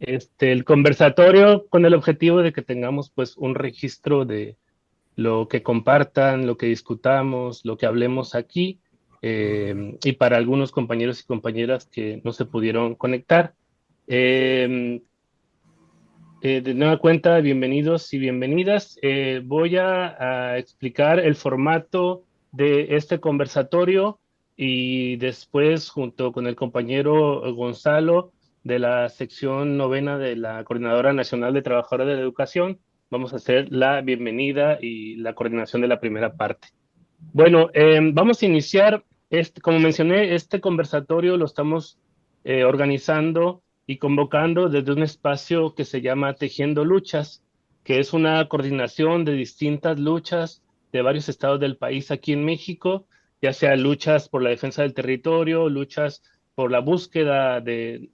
el conversatorio con el objetivo de que tengamos pues un registro de lo que compartan, lo que discutamos, lo que hablemos aquí, y para algunos compañeros y compañeras que no se pudieron conectar. Eh, de nueva cuenta, bienvenidos y bienvenidas. Voy a explicar el formato de este conversatorio y después, junto con el compañero Gonzalo de la sección novena de la Coordinadora Nacional de Trabajadores de la Educación, vamos a hacer la bienvenida y la coordinación de la primera parte. Bueno, vamos a iniciar, como mencioné, este conversatorio lo estamos organizando y convocando desde un espacio que se llama Tejiendo Luchas, que es una coordinación de distintas luchas de varios estados del país aquí en México, ya sea luchas por la defensa del territorio, luchas por la búsqueda de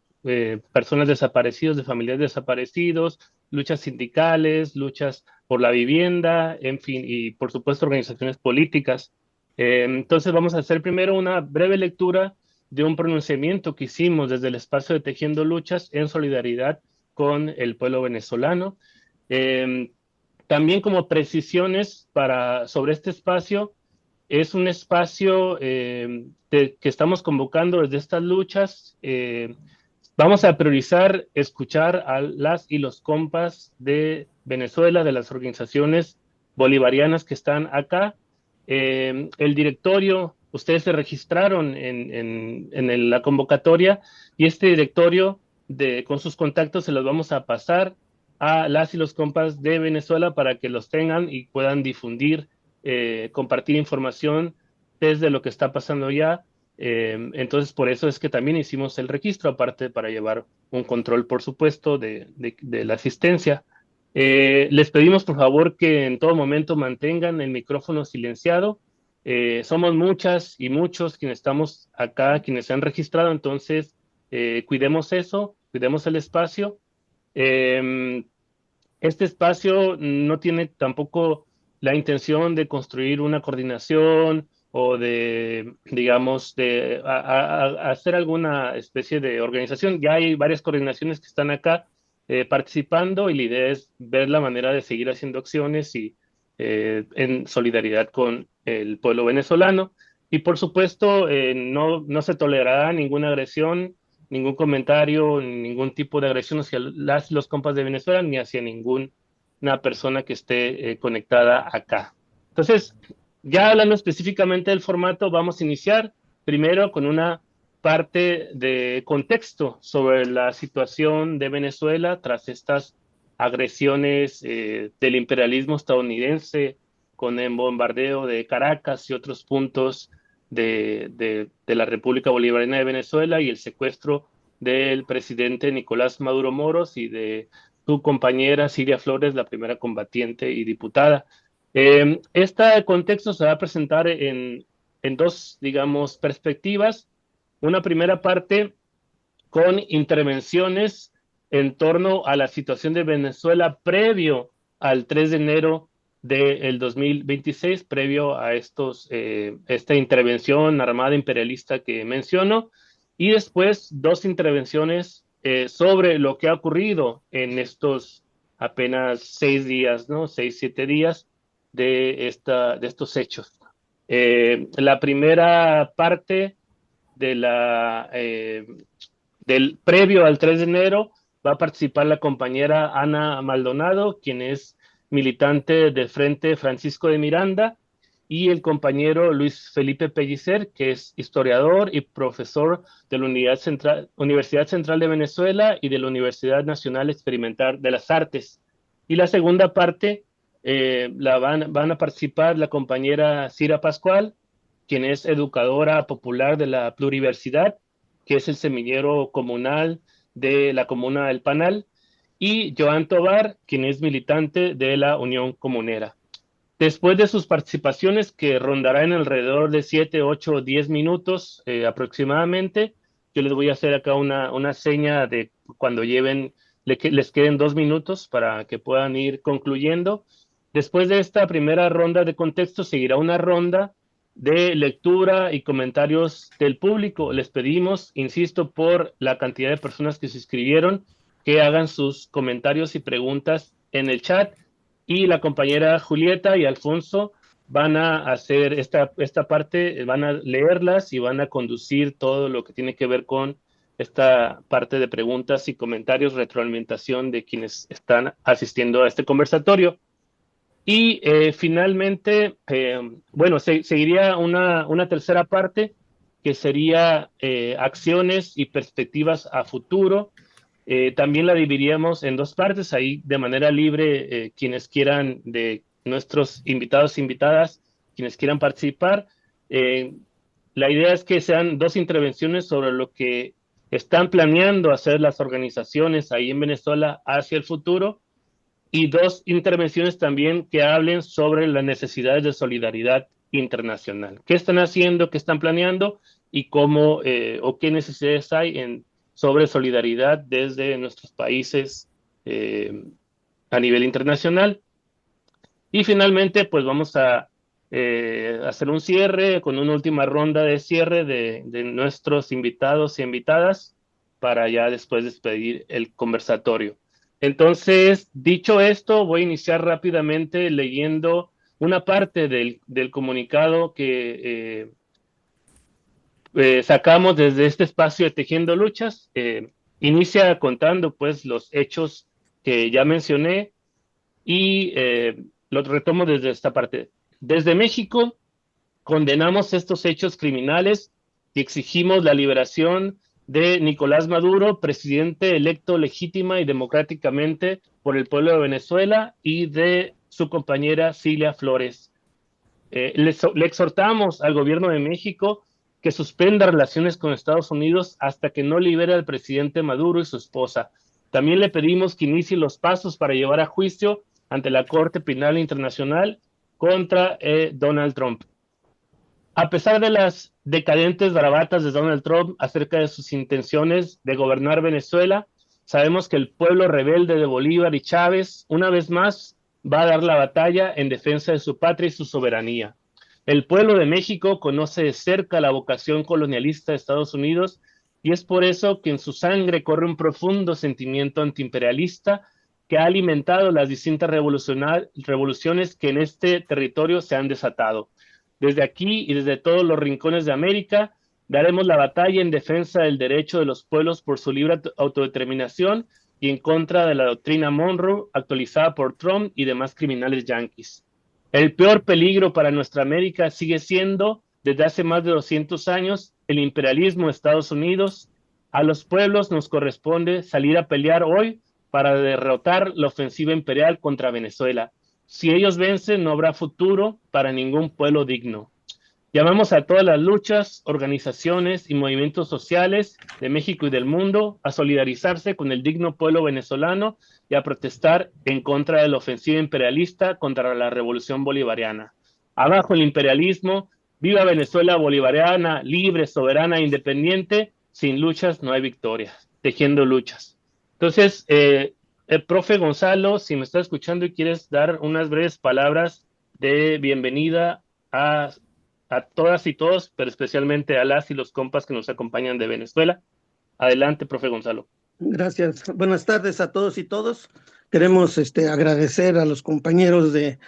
personas desaparecidas, de familiares desaparecidos, luchas sindicales, luchas por la vivienda, en fin, y por supuesto organizaciones políticas. Entonces vamos a hacer primero una breve lectura de un pronunciamiento que hicimos desde el espacio de Tejiendo Luchas en solidaridad con el pueblo venezolano. Eh, También como precisiones sobre este espacio, es un espacio que estamos convocando desde estas luchas. Vamos a priorizar escuchar a las y los compas de Venezuela, de las organizaciones bolivarianas que están acá. El directorio, ustedes se registraron en la convocatoria y este directorio con sus contactos se los vamos a pasar a las y los compas de Venezuela para que los tengan y puedan difundir, compartir información desde lo que está pasando ya. Entonces, por eso es que también hicimos el registro, aparte para llevar un control, por supuesto, de la asistencia. Les pedimos, por favor, que en todo momento mantengan el micrófono silenciado. Somos muchas y muchos quienes estamos acá, quienes se han registrado, entonces cuidemos eso, cuidemos el espacio. Eh, este espacio no tiene tampoco la intención de construir una coordinación o de, digamos, de hacer alguna especie de organización. Ya hay varias coordinaciones que están acá participando y la idea es ver la manera de seguir haciendo acciones y en solidaridad con el pueblo venezolano. Y por supuesto, no se tolerará ninguna agresión, ningún comentario, ningún tipo de agresión hacia los compas de Venezuela ni hacia ninguna persona que esté conectada acá. Entonces, ya hablando específicamente del formato, vamos a iniciar primero con una parte de contexto sobre la situación de Venezuela tras estas agresiones del imperialismo estadounidense con el bombardeo de Caracas y otros puntos de la República Bolivariana de Venezuela y el secuestro del presidente Nicolás Maduro Moros y de su compañera Siria Flores, la primera combatiente y diputada. Este contexto se va a presentar en dos, digamos, perspectivas. Una primera parte con intervenciones en torno a la situación de Venezuela previo al 3 de enero del 2026, previo a esta intervención armada imperialista que menciono, y después dos intervenciones sobre lo que ha ocurrido en estos apenas 6 días, ¿no? 6, 7 días de estos hechos. La primera parte de del previo al 3 de enero va a participar la compañera Ana Maldonado, quien es militante del Frente Francisco de Miranda, y el compañero Luis Felipe Pellicer, que es historiador y profesor de la Universidad Central de Venezuela y de la Universidad Nacional Experimental de las Artes. Y la segunda parte van a participar la compañera Cira Pascual, quien es educadora popular de la Pluriversidad, que es el semillero comunal de la comuna del Panal, y Joan Tobar, quien es militante de la Unión Comunera. Después de sus participaciones, que rondará en alrededor de 7, 8 o 10 minutos aproximadamente, yo les voy a hacer acá una seña de cuando les queden 2 minutos para que puedan ir concluyendo. Después de esta primera ronda de contexto, seguirá una ronda de lectura y comentarios del público. Les pedimos, insisto, por la cantidad de personas que se inscribieron, que hagan sus comentarios y preguntas en el chat y la compañera Julieta y Alfonso van a hacer esta parte, van a leerlas y van a conducir todo lo que tiene que ver con esta parte de preguntas y comentarios, retroalimentación de quienes están asistiendo a este conversatorio. Y finalmente, bueno, seguiría una tercera parte que sería acciones y perspectivas a futuro. También la dividiríamos en dos partes, ahí de manera libre, quienes quieran, de nuestros invitados e invitadas, quienes quieran participar. Eh, la idea es que sean dos intervenciones sobre lo que están planeando hacer las organizaciones ahí en Venezuela hacia el futuro y dos intervenciones también que hablen sobre las necesidades de solidaridad internacional. ¿Qué están haciendo, qué están planeando y cómo o qué necesidades hay sobre solidaridad desde nuestros países a nivel internacional? Y finalmente, pues vamos a hacer un cierre con una última ronda de cierre de nuestros invitados y invitadas para ya después despedir el conversatorio. Entonces, dicho esto, voy a iniciar rápidamente leyendo una parte del comunicado que sacamos desde este espacio de Tejiendo Luchas. Inicia contando pues los hechos que ya mencioné y lo retomo desde esta parte. Desde México condenamos estos hechos criminales y exigimos la liberación de Nicolás Maduro, presidente electo legítima y democráticamente por el pueblo de Venezuela, y de su compañera Cilia Flores. Le exhortamos al gobierno de México que suspenda relaciones con Estados Unidos hasta que no libere al presidente Maduro y su esposa. También le pedimos que inicie los pasos para llevar a juicio ante la Corte Penal Internacional contra Donald Trump. A pesar de las decadentes bravatas de Donald Trump acerca de sus intenciones de gobernar Venezuela, sabemos que el pueblo rebelde de Bolívar y Chávez, una vez más, va a dar la batalla en defensa de su patria y su soberanía. El pueblo de México conoce de cerca la vocación colonialista de Estados Unidos y es por eso que en su sangre corre un profundo sentimiento antiimperialista que ha alimentado las distintas revoluciones que en este territorio se han desatado. Desde aquí y desde todos los rincones de América, daremos la batalla en defensa del derecho de los pueblos por su libre autodeterminación y en contra de la doctrina Monroe actualizada por Trump y demás criminales yanquis. El peor peligro para nuestra América sigue siendo, desde hace más de 200 años, el imperialismo de Estados Unidos. A los pueblos nos corresponde salir a pelear hoy para derrotar la ofensiva imperial contra Venezuela. Si ellos vencen, no habrá futuro para ningún pueblo digno. Llamamos a todas las luchas, organizaciones y movimientos sociales de México y del mundo a solidarizarse con el digno pueblo venezolano y a protestar en contra de la ofensiva imperialista contra la revolución bolivariana. Abajo el imperialismo, viva Venezuela bolivariana, libre, soberana e independiente. Sin luchas no hay victoria. Tejiendo luchas. Entonces, el profe Gonzalo, si me estás escuchando y quieres dar unas breves palabras de bienvenida a todas y todos, pero especialmente a las y los compas que nos acompañan de Venezuela. Adelante, profe Gonzalo. Gracias. Buenas tardes a todos y todos. Queremos agradecer a los compañeros de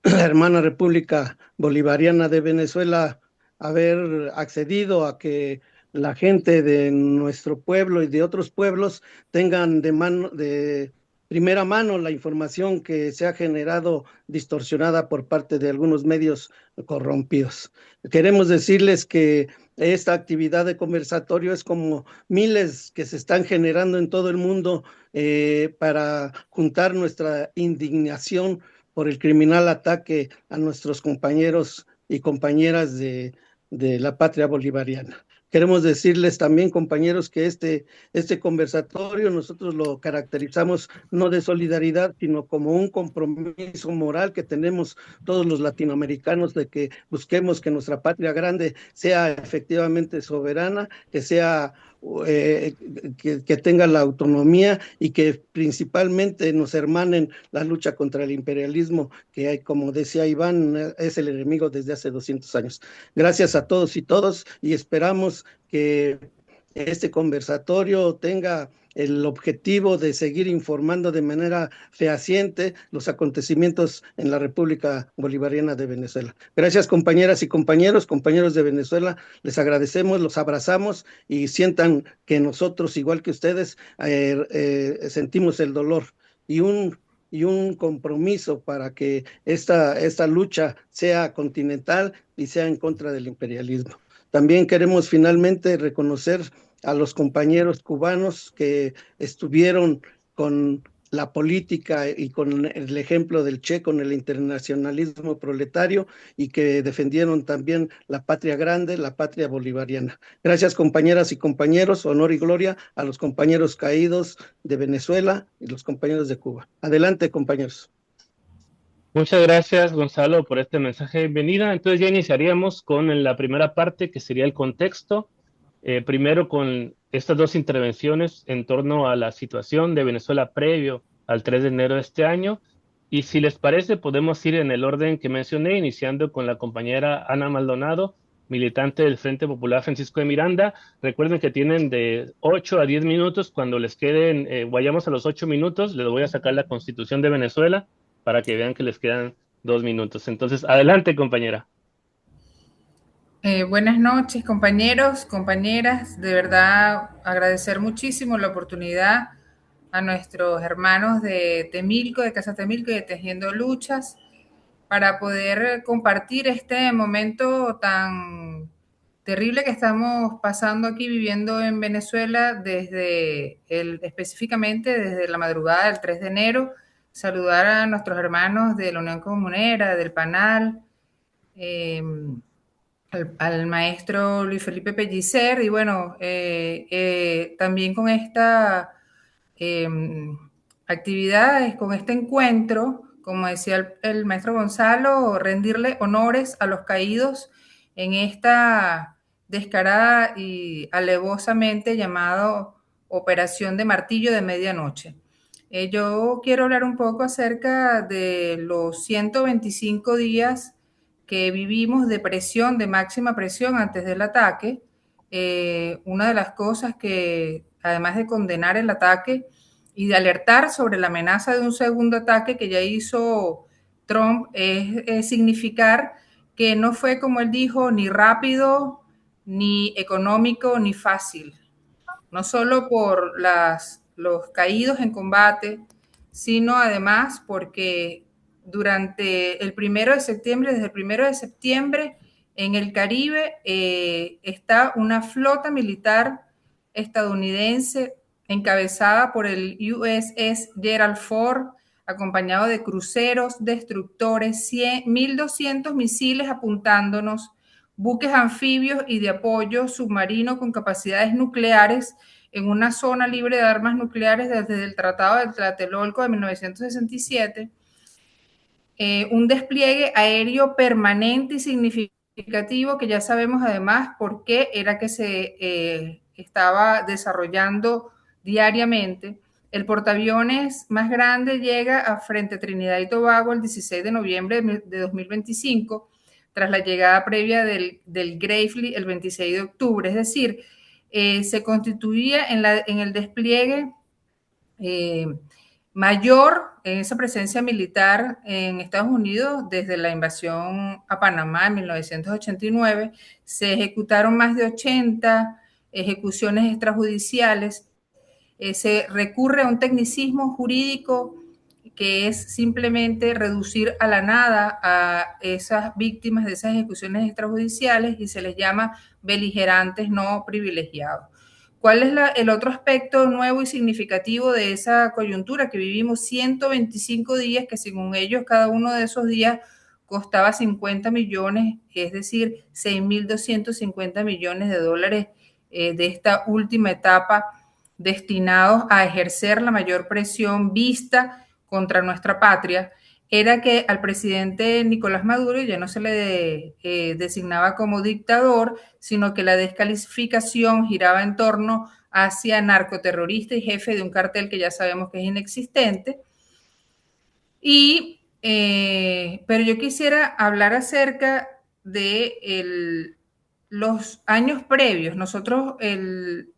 la hermana República Bolivariana de Venezuela haber accedido a que la gente de nuestro pueblo y de otros pueblos tengan de primera mano la información que se ha generado distorsionada por parte de algunos medios corrompidos. Queremos decirles que esta actividad de conversatorio es como miles que se están generando en todo el mundo para juntar nuestra indignación por el criminal ataque a nuestros compañeros y compañeras de la patria bolivariana. Queremos decirles también, compañeros, que este conversatorio nosotros lo caracterizamos no de solidaridad, sino como un compromiso moral que tenemos todos los latinoamericanos de que busquemos que nuestra patria grande sea efectivamente soberana, que sea eh, que tenga la autonomía y que principalmente nos hermanen la lucha contra el imperialismo, que como decía Iván, es el enemigo desde hace 200 años. Gracias a todos y todos y esperamos que este conversatorio tenga el objetivo de seguir informando de manera fehaciente los acontecimientos en la República Bolivariana de Venezuela. Gracias, compañeras y compañeros, compañeros de Venezuela, les agradecemos, los abrazamos y sientan que nosotros, igual que ustedes, sentimos el dolor y un compromiso para que esta lucha sea continental y sea en contra del imperialismo. También queremos finalmente reconocer a los compañeros cubanos que estuvieron con la política y con el ejemplo del Che, con el internacionalismo proletario y que defendieron también la patria grande, la patria bolivariana. Gracias, compañeras y compañeros, honor y gloria a los compañeros caídos de Venezuela y los compañeros de Cuba. Adelante, compañeros. Muchas gracias, Gonzalo, por este mensaje de bienvenida. Entonces ya iniciaríamos con la primera parte, que sería el contexto. Primero con estas dos intervenciones en torno a la situación de Venezuela previo al 3 de enero de este año. Y si les parece, podemos ir en el orden que mencioné, iniciando con la compañera Ana Maldonado, militante del Frente Popular Francisco de Miranda. Recuerden que tienen de 8 a 10 minutos. Cuando les queden, vayamos a los 8 minutos, les voy a sacar la Constitución de Venezuela para que vean que les quedan 2 minutos. Entonces, adelante, compañera. Buenas noches, compañeros, compañeras. De verdad, agradecer muchísimo la oportunidad a nuestros hermanos de Temilco, de Casa Temilco y de Tejiendo Luchas, para poder compartir este momento tan terrible que estamos pasando aquí, viviendo en Venezuela, específicamente desde la madrugada del 3 de enero. Saludar a nuestros hermanos de la Unión Comunera, del PANAL, al maestro Luis Felipe Pellicer, y bueno, también con esta eh, actividad, con este encuentro, como decía el maestro Gonzalo, rendirle honores a los caídos en esta descarada y alevosamente llamado Operación de Martillo de Medianoche. Yo quiero hablar un poco acerca de los 125 días que vivimos de presión, de máxima presión antes del ataque. Una de las cosas que, además de condenar el ataque y de alertar sobre la amenaza de un segundo ataque que ya hizo Trump, es significar que no fue, como él dijo, ni rápido, ni económico, ni fácil. No solo por los caídos en combate, sino además porque durante el 1 de septiembre, desde el 1 de septiembre, en el Caribe está una flota militar estadounidense encabezada por el USS Gerald Ford, acompañado de cruceros, destructores, 1.200 misiles apuntándonos, buques anfibios y de apoyo submarino con capacidades nucleares en una zona libre de armas nucleares desde el Tratado de Tlatelolco de 1967, un despliegue aéreo permanente y significativo que ya sabemos además por qué era que se estaba desarrollando diariamente. El portaaviones más grande llega a frente a Trinidad y Tobago el 16 de noviembre de 2025, tras la llegada previa del Gravely el 26 de octubre. Es decir, se constituía en el despliegue mayor en esa presencia militar en Estados Unidos desde la invasión a Panamá en 1989. Se ejecutaron más de 80 ejecuciones extrajudiciales. Se recurre a un tecnicismo jurídico que es simplemente reducir a la nada a esas víctimas de esas ejecuciones extrajudiciales y se les llama beligerantes no privilegiados. ¿Cuál es el otro aspecto nuevo y significativo de esa coyuntura? Que vivimos 125 días, que según ellos cada uno de esos días costaba 50 millones, es decir, 6.250 millones de dólares de esta última etapa, destinados a ejercer la mayor presión vista contra nuestra patria. Era que al presidente Nicolás Maduro ya no se le designaba como dictador, sino que la descalificación giraba en torno hacia narcoterrorista y jefe de un cartel que ya sabemos que es inexistente. Pero yo quisiera hablar acerca de los años previos, nosotros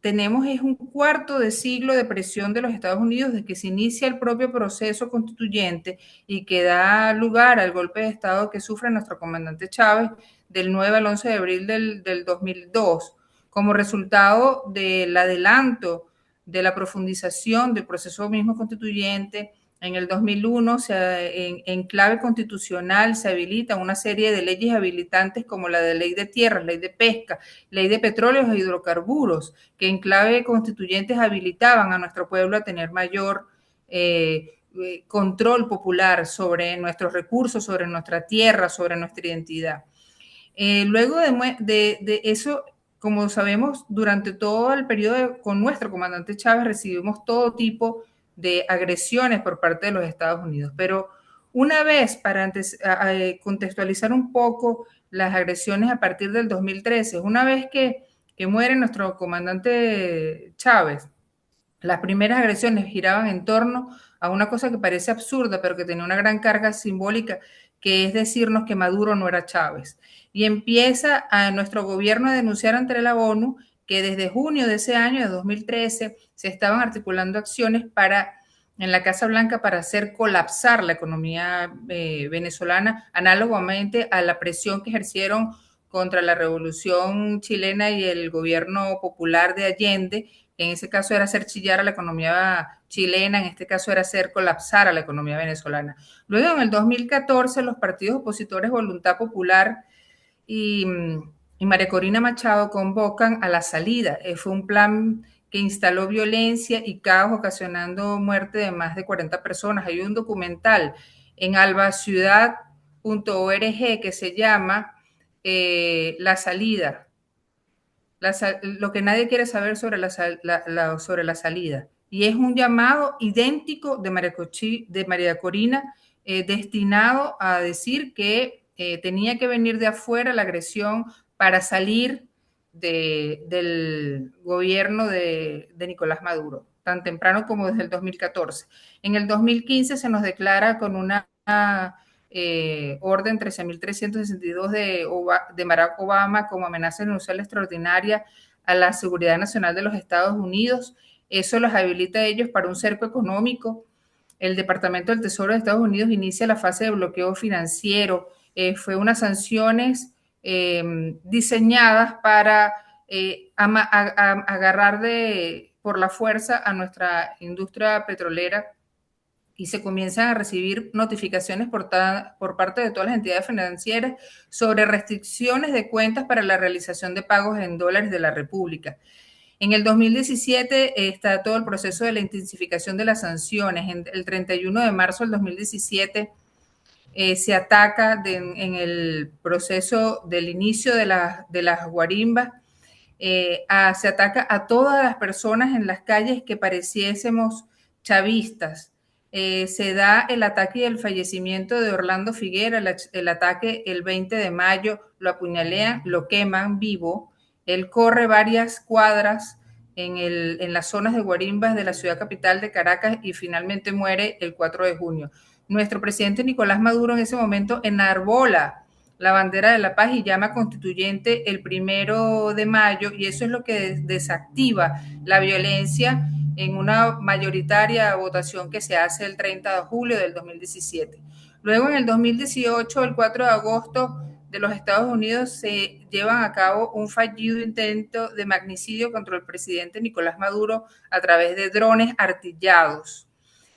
tenemos es un cuarto de siglo de presión de los Estados Unidos desde que se inicia el propio proceso constituyente y que da lugar al golpe de Estado que sufre nuestro comandante Chávez del 9 al 11 de abril del 2002, como resultado del adelanto de la profundización del proceso mismo constituyente. En el 2001, en clave constitucional, se habilita una serie de leyes habilitantes como la de ley de tierras, ley de pesca, ley de petróleos e hidrocarburos, que en clave constituyentes habilitaban a nuestro pueblo a tener mayor control popular sobre nuestros recursos, sobre nuestra tierra, sobre nuestra identidad. Luego de eso, como sabemos, durante todo el periodo con nuestro comandante Chávez recibimos todo tipo de agresiones por parte de los Estados Unidos. Pero una vez, para contextualizar un poco las agresiones a partir del 2013, una vez que muere nuestro comandante Chávez, las primeras agresiones giraban en torno a una cosa que parece absurda, pero que tenía una gran carga simbólica, que es decirnos que Maduro no era Chávez. Y empieza a nuestro gobierno a denunciar ante la ONU que desde junio de ese año, de 2013, se estaban articulando acciones en la Casa Blanca para hacer colapsar la economía venezolana, análogamente a la presión que ejercieron contra la revolución chilena y el gobierno popular de Allende. En ese caso era hacer chillar a la economía chilena, en este caso era hacer colapsar a la economía venezolana. Luego, en el 2014, los partidos opositores Voluntad Popular y María Corina Machado convocan a la salida. Fue un plan que instaló violencia y caos, ocasionando muerte de más de 40 personas. Hay un documental en albaciudad.org que se llama La Salida. Lo que nadie quiere saber sobre sobre la salida. Y es un llamado idéntico de María Corina, destinado a decir que tenía que venir de afuera la agresión para salir del gobierno de Nicolás Maduro, tan temprano como desde el 2014. En el 2015 se nos declara con una orden 13.362 de Barack Obama como amenaza inusual extraordinaria a la seguridad nacional de los Estados Unidos. Eso los habilita a ellos para un cerco económico. El Departamento del Tesoro de Estados Unidos inicia la fase de bloqueo financiero. Fue unas sanciones diseñadas para agarrar por la fuerza a nuestra industria petrolera, y se comienzan a recibir notificaciones por parte de todas las entidades financieras sobre restricciones de cuentas para la realización de pagos en dólares de la República. En el 2017 está todo el proceso de la intensificación de las sanciones. El 31 de marzo del 2017 se ataca en el proceso del inicio de las guarimbas, se ataca a todas las personas en las calles que pareciésemos chavistas. Se da el ataque y el fallecimiento de Orlando Figuera, el ataque el 20 de mayo, lo apuñalean, lo queman vivo, él corre varias cuadras en las zonas de guarimbas de la ciudad capital de Caracas y finalmente muere el 4 de junio. Nuestro presidente Nicolás Maduro en ese momento enarbola la bandera de la paz y llama constituyente el 1 de mayo, y eso es lo que desactiva la violencia en una mayoritaria votación que se hace el 30 de julio del 2017. Luego, en el 2018, el 4 de agosto, de los Estados Unidos se llevan a cabo un fallido intento de magnicidio contra el presidente Nicolás Maduro a través de drones artillados.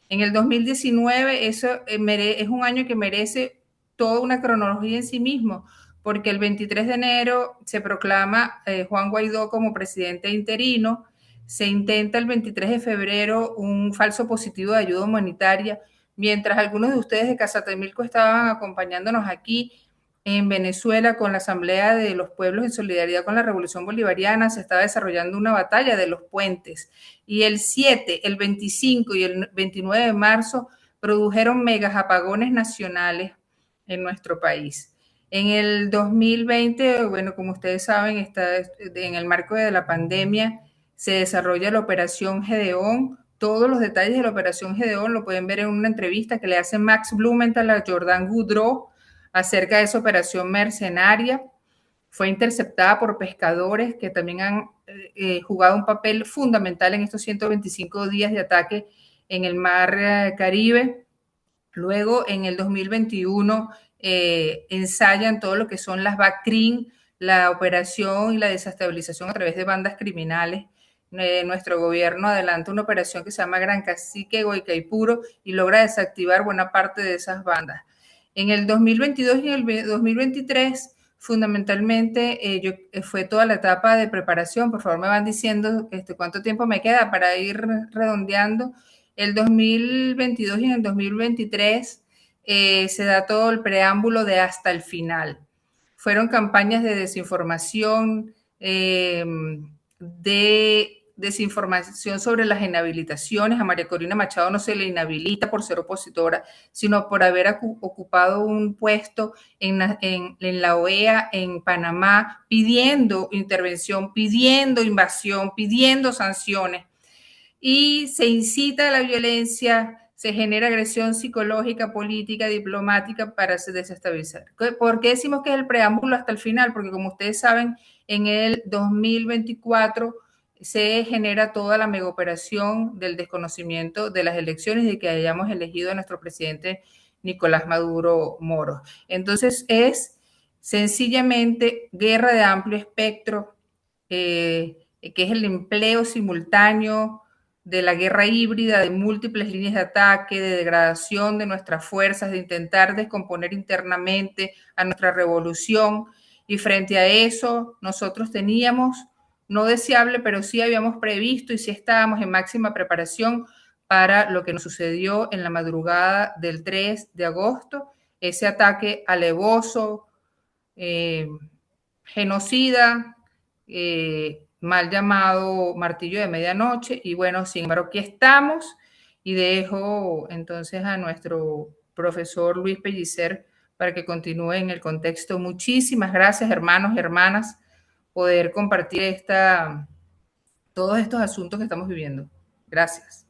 En el 2019, eso es un año que merece toda una cronología en sí mismo, porque el 23 de enero se proclama Juan Guaidó como presidente interino. Se intenta el 23 de febrero un falso positivo de ayuda humanitaria, mientras algunos de ustedes de Casatemilco estaban acompañándonos aquí en Venezuela con la Asamblea de los Pueblos en solidaridad con la Revolución Bolivariana. Se estaba desarrollando una batalla de los puentes, y el 7, el 25 y el 29 de marzo produjeron megas apagones nacionales en nuestro país. En el 2020, bueno, como ustedes saben, está en el marco de la pandemia, se desarrolla la Operación Gedeón. Todos los detalles de la Operación Gedeón lo pueden ver en una entrevista que le hace Max Blumenthal a Jordan Goudreau acerca de esa operación mercenaria. fue interceptada por pescadores que también han jugado un papel fundamental en estos 125 días de ataque en el mar Caribe. Luego, en el 2021, ensayan todo lo que son las BACRIM, la operación y la desestabilización a través de bandas criminales. Nuestro gobierno adelanta una operación que se llama Gran Cacique, Guaycaipuro, y logra desactivar buena parte de esas bandas. En el 2022 y en el 2023, fundamentalmente, fue toda la etapa de preparación. Por favor, me van diciendo cuánto tiempo me queda para ir redondeando. El 2022 y en el 2023 se da todo el preámbulo de hasta el final. Fueron campañas de desinformación, de desinformación sobre las inhabilitaciones. A María Corina Machado no se le inhabilita por ser opositora, sino por haber ocupado un puesto en la OEA en Panamá, pidiendo intervención, pidiendo invasión, pidiendo sanciones. Y se incita a la violencia, se genera agresión psicológica, política, diplomática para desestabilizar. ¿Por qué decimos que es el preámbulo hasta el final? Porque como ustedes saben, en el 2024 se genera toda la megaoperación del desconocimiento de las elecciones y de que hayamos elegido a nuestro presidente Nicolás Maduro Moros. Entonces es sencillamente guerra de amplio espectro, que es el empleo simultáneo de la guerra híbrida, de múltiples líneas de ataque, de degradación de nuestras fuerzas, de intentar descomponer internamente a nuestra revolución. Y frente a eso, nosotros teníamos, no deseable, pero sí habíamos previsto y sí estábamos en máxima preparación para lo que nos sucedió en la madrugada del 3 de agosto, ese ataque alevoso, genocida, mal llamado martillo de medianoche. Y bueno, sin embargo, aquí estamos y dejo entonces a nuestro profesor Luis Pellicer para que continúe en el contexto. Muchísimas gracias, hermanos y hermanas, poder compartir todos estos asuntos que estamos viviendo. Gracias.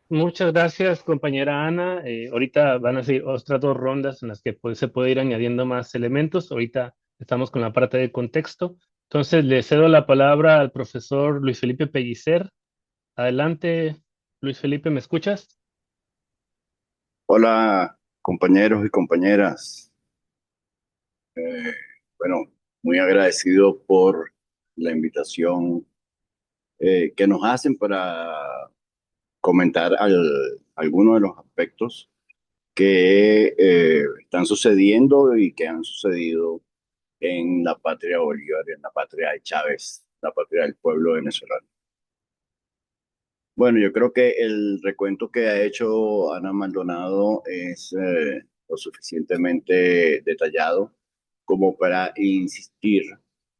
Muchas gracias, compañera Ana. Ahorita van a ser otras dos rondas en las que se puede ir añadiendo más elementos. Ahorita estamos con la parte de contexto. Entonces, le cedo la palabra al profesor Luis Felipe Pellicer. Adelante, Luis Felipe, ¿me escuchas? Hola, compañeros y compañeras. Eh, bueno, muy agradecido por la invitación que nos hacen para comentar algunos de los aspectos que están sucediendo y que han sucedido en la patria bolivariana, en la patria de Chávez, la patria del pueblo venezolano. Bueno, yo creo que el recuento que ha hecho Ana Maldonado es lo suficientemente detallado como para insistir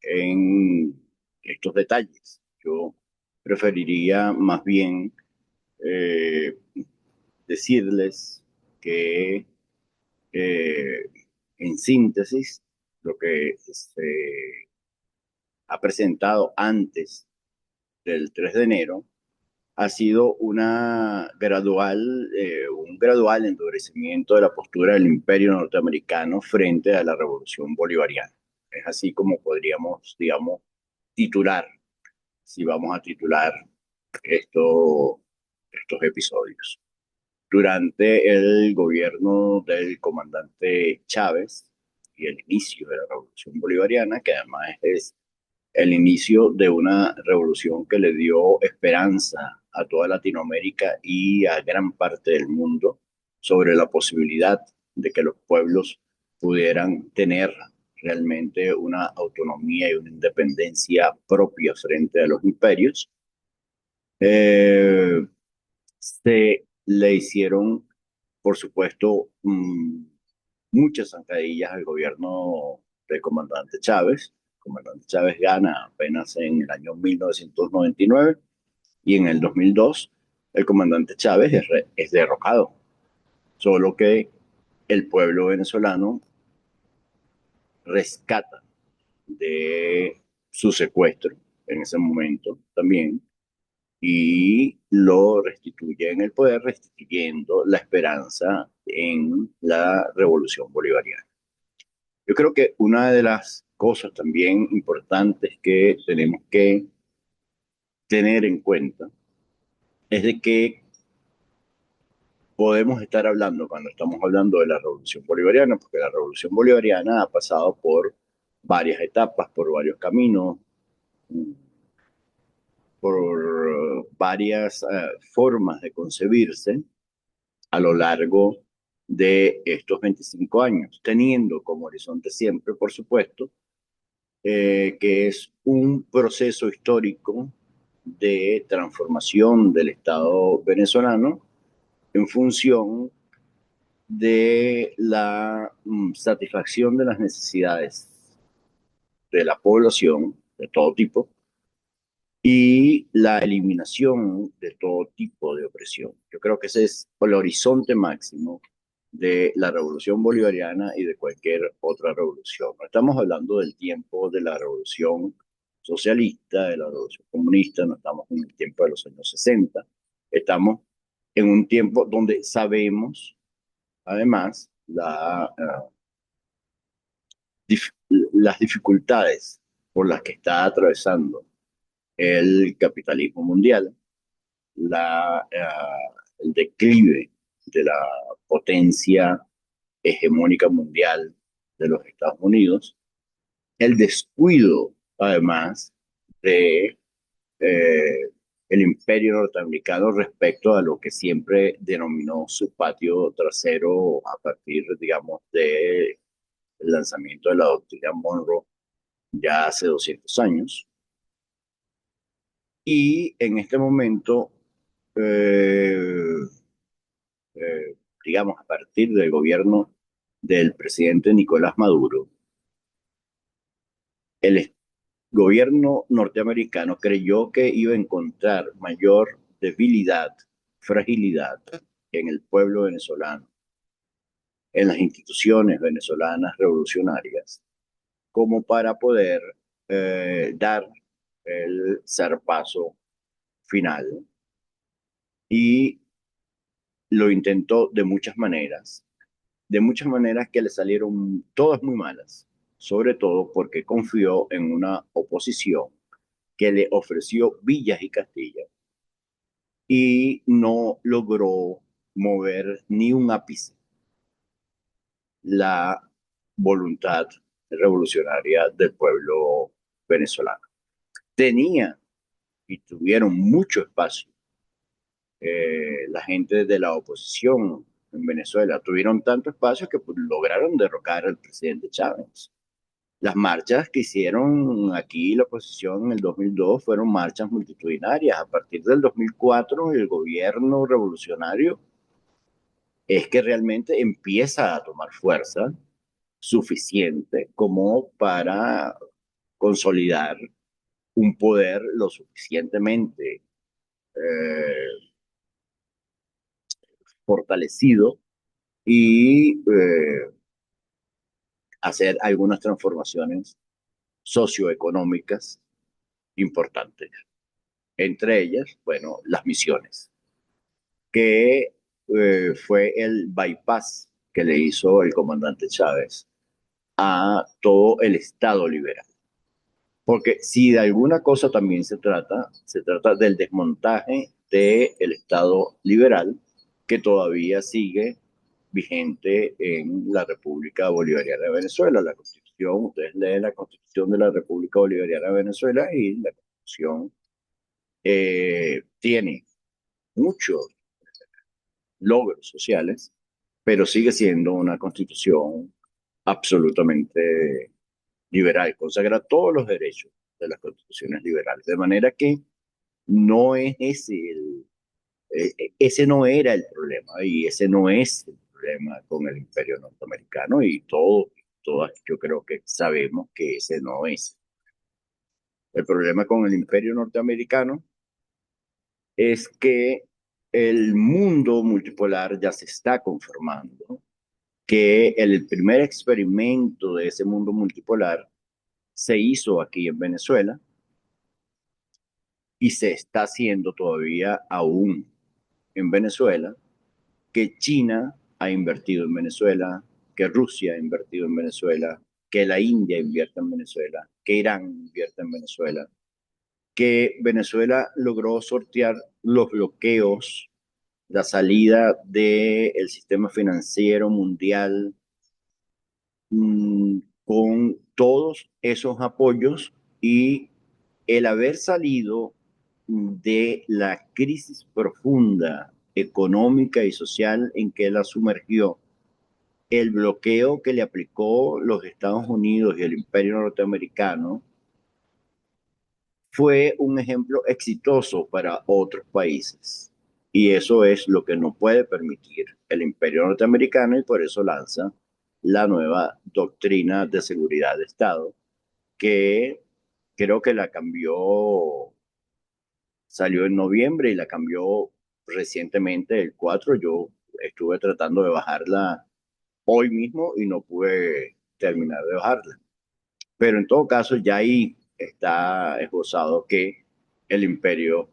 en estos detalles. Yo preferiría más bien eh, decirles que eh, en síntesis lo que se ha presentado antes del 3 de enero ha sido un gradual endurecimiento de la postura del imperio norteamericano frente a la revolución bolivariana. Es así como podríamos, digamos, titular, si vamos a titular estos episodios. Durante el gobierno del comandante Chávez y el inicio de la revolución bolivariana, que además es el inicio de una revolución que le dio esperanza a toda Latinoamérica y a gran parte del mundo sobre la posibilidad de que los pueblos pudieran tener realmente una autonomía y una independencia propia frente a los imperios. Se le hicieron, por supuesto, muchas zancadillas al gobierno del comandante Chávez. El comandante Chávez gana apenas en el año 1999 y en el 2002 el comandante Chávez es derrocado. Solo que el pueblo venezolano rescata de su secuestro en ese momento también y lo restituye en el poder, restituyendo la esperanza en la revolución bolivariana. Yo creo que una de las cosas también importantes que tenemos que tener en cuenta es de que podemos estar hablando, cuando estamos hablando de la Revolución Bolivariana, porque la Revolución Bolivariana ha pasado por varias etapas, por varios caminos, por varias formas de concebirse a lo largo de estos 25 años, teniendo como horizonte siempre, por supuesto, que es un proceso histórico de transformación del Estado venezolano en función de la satisfacción de las necesidades de la población de todo tipo y la eliminación de todo tipo de opresión. Yo creo que ese es el horizonte máximo de la revolución bolivariana y de cualquier otra revolución. No estamos hablando del tiempo de la revolución socialista, de la revolución comunista, no estamos en el tiempo de los años 60, estamos en un tiempo donde sabemos, además, las dificultades por las que está atravesando el capitalismo mundial, el declive de la potencia hegemónica mundial de los Estados Unidos, el descuido, además, de el imperio norteamericano respecto a lo que siempre denominó su patio trasero a partir, digamos, del lanzamiento de la doctrina Monroe ya hace 200 años. Y en este momento, eh, digamos, a partir del gobierno del presidente Nicolás Maduro, el gobierno norteamericano creyó que iba a encontrar mayor debilidad, fragilidad en el pueblo venezolano, en las instituciones venezolanas revolucionarias, como para poder dar el zarpazo final. Y lo intentó de muchas maneras que le salieron todas muy malas, sobre todo porque confió en una oposición que le ofreció villas y castillas y no logró mover ni un ápice la voluntad revolucionaria del pueblo venezolano. Tenía y tuvieron mucho espacio la gente de la oposición en Venezuela, tuvieron tanto espacio que pues, lograron derrocar al presidente Chávez. Las marchas que hicieron aquí la oposición en el 2002 fueron marchas multitudinarias. A partir del 2004, el gobierno revolucionario es que realmente empieza a tomar fuerza suficiente como para consolidar un poder lo suficientemente fortalecido y hacer algunas transformaciones socioeconómicas importantes. Entre ellas, bueno, las misiones, que fue el bypass que le hizo el comandante Chávez a todo el Estado liberal. Porque si de alguna cosa también se trata del desmontaje del Estado liberal que todavía sigue vigente en la República Bolivariana de Venezuela. La Constitución, ustedes leen la Constitución de la República Bolivariana de Venezuela y la Constitución tiene muchos logros sociales, pero sigue siendo una Constitución absolutamente liberal, consagra todos los derechos de las constituciones liberales, de manera que no es ese no era el problema y ese no es el problema con el imperio norteamericano y todas yo creo que sabemos que ese no es. El problema con el imperio norteamericano es que el mundo multipolar ya se está conformando, que el primer experimento de ese mundo multipolar se hizo aquí en Venezuela y se está haciendo todavía aún en Venezuela, que China ha invertido en Venezuela, que Rusia ha invertido en Venezuela, que la India invierta en Venezuela, que Irán invierta en Venezuela, que Venezuela logró sortear los bloqueos, la salida del sistema financiero mundial, con todos esos apoyos y el haber salido de la crisis profunda económica y social en que la sumergió, el bloqueo que le aplicó los Estados Unidos y el Imperio norteamericano, fue un ejemplo exitoso para otros países. Y eso es lo que no puede permitir el Imperio norteamericano, y por eso lanza la nueva doctrina de seguridad de Estado, que creo que la cambió, salió en noviembre y la cambió recientemente el 4. Yo estuve tratando de bajarla hoy mismo y no pude terminar de bajarla. Pero en todo caso, ya ahí está esbozado que el imperio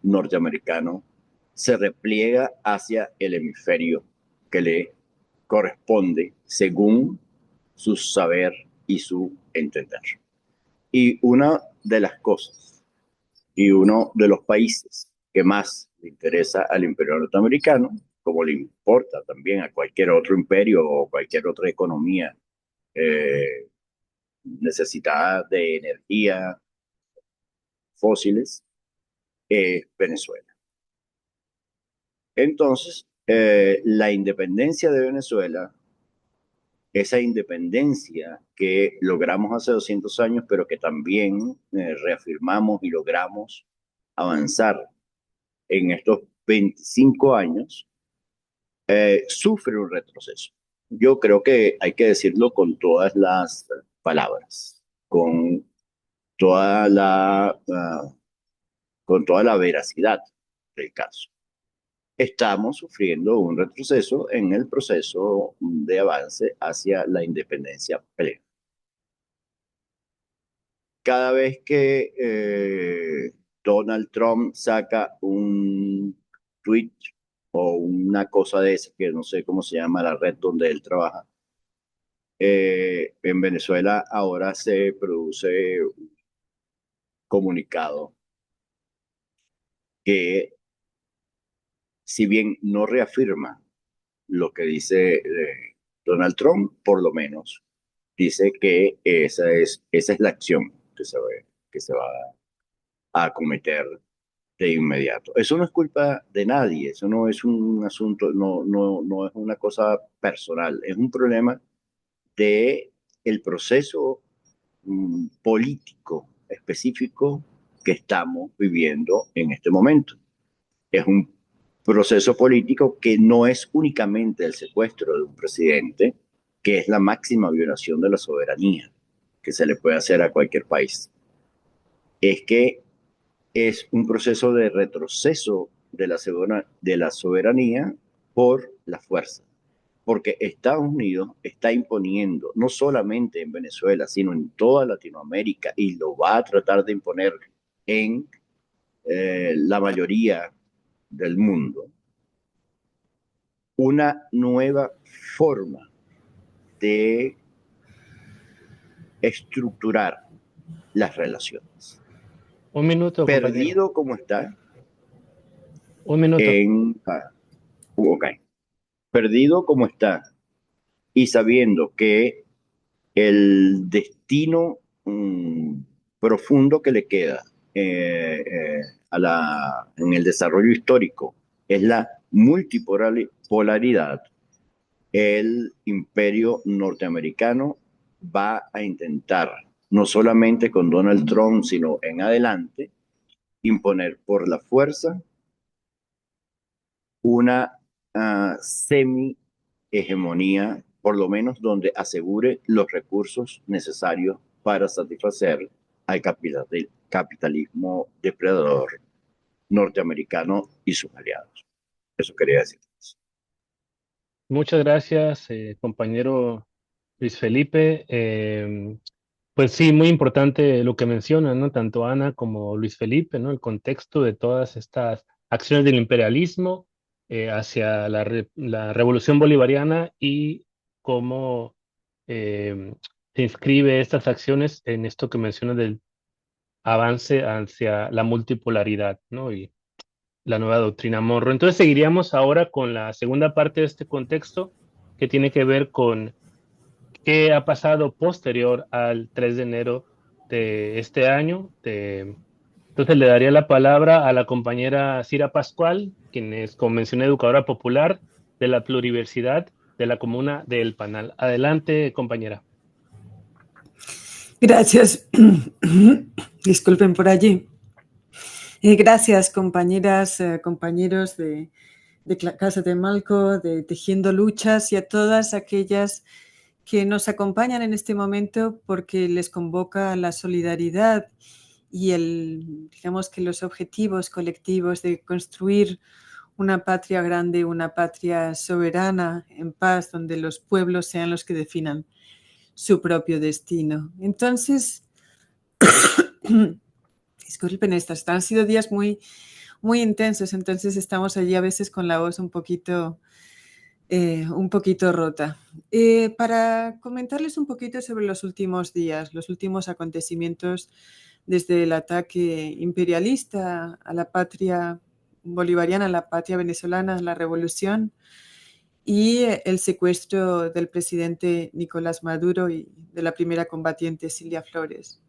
norteamericano se repliega hacia el hemisferio que le corresponde según su saber y su entender. Y una de las cosas y uno de los países que más le interesa al imperio norteamericano, como le importa también a cualquier otro imperio o cualquier otra economía eh, necesitada de energía fósiles, es Venezuela. Entonces, la independencia de Venezuela, esa independencia que logramos hace 200 años, pero que también reafirmamos y logramos avanzar en estos 25 años, sufre un retroceso. Yo creo que hay que decirlo con todas las palabras, toda la, uh, con toda la veracidad del caso. Estamos sufriendo un retroceso en el proceso de avance hacia la independencia plena. Cada vez que Donald Trump saca un tweet o una cosa de esa, que no sé cómo se llama la red donde él trabaja, en Venezuela ahora se produce un comunicado que, si bien no reafirma lo que dice Donald Trump, por lo menos dice que esa es la acción que se va a acometer de inmediato. Eso no es culpa de nadie, eso no es un asunto, no es una cosa personal, es un problema de el proceso político específico que estamos viviendo en este momento. Es un proceso político que no es únicamente el secuestro de un presidente, que es la máxima violación de la soberanía que se le puede hacer a cualquier país. Es que es un proceso de retroceso de la soberanía por la fuerza. Porque Estados Unidos está imponiendo, no solamente en Venezuela, sino en toda Latinoamérica, y lo va a tratar de imponer en la mayoría del mundo, una nueva forma de estructurar las relaciones. Un minuto, compañero. Perdido como está Un minuto. perdido como está, y sabiendo que el destino profundo que le queda en el desarrollo histórico es la multipolaridad, el imperio norteamericano va a intentar, no solamente con Donald Trump, sino en adelante, imponer por la fuerza una semi-hegemonía, por lo menos donde asegure los recursos necesarios para satisfacer al capitalismo depredador norteamericano y sus aliados. Eso quería decir. Muchas gracias, compañero Luis Felipe. Pues sí, muy importante lo que mencionan, ¿no? Tanto Ana como Luis Felipe, ¿no? El contexto de todas estas acciones del imperialismo hacia la revolución bolivariana, y cómo se inscribe estas acciones en esto que menciona del avance hacia la multipolaridad, ¿no? Y la nueva doctrina Monroe. Entonces seguiríamos ahora con la segunda parte de este contexto, que tiene que ver con qué ha pasado posterior al 3 de enero de este año. Entonces le daría la palabra a la compañera Cira Pascual, quien es, como mencioné, educadora popular de la pluriversidad de la comuna de El Panal. Adelante, compañera. Gracias. Disculpen por allí. Gracias, compañeras, compañeros de Casa de Malco, de Tejiendo Luchas, y a todas aquellas que nos acompañan en este momento porque les convoca la solidaridad y digamos que los objetivos colectivos de construir una patria grande, una patria soberana, en paz, donde los pueblos sean los que definan su propio destino. Entonces, disculpen han sido días muy, muy intensos, entonces estamos allí a veces con la voz un poquito rota. Para comentarles un poquito sobre los últimos días, los últimos acontecimientos desde el ataque imperialista a la patria bolivariana, a la patria venezolana, a la revolución, y el secuestro del presidente Nicolás Maduro y de la primera combatiente Cilia Flores.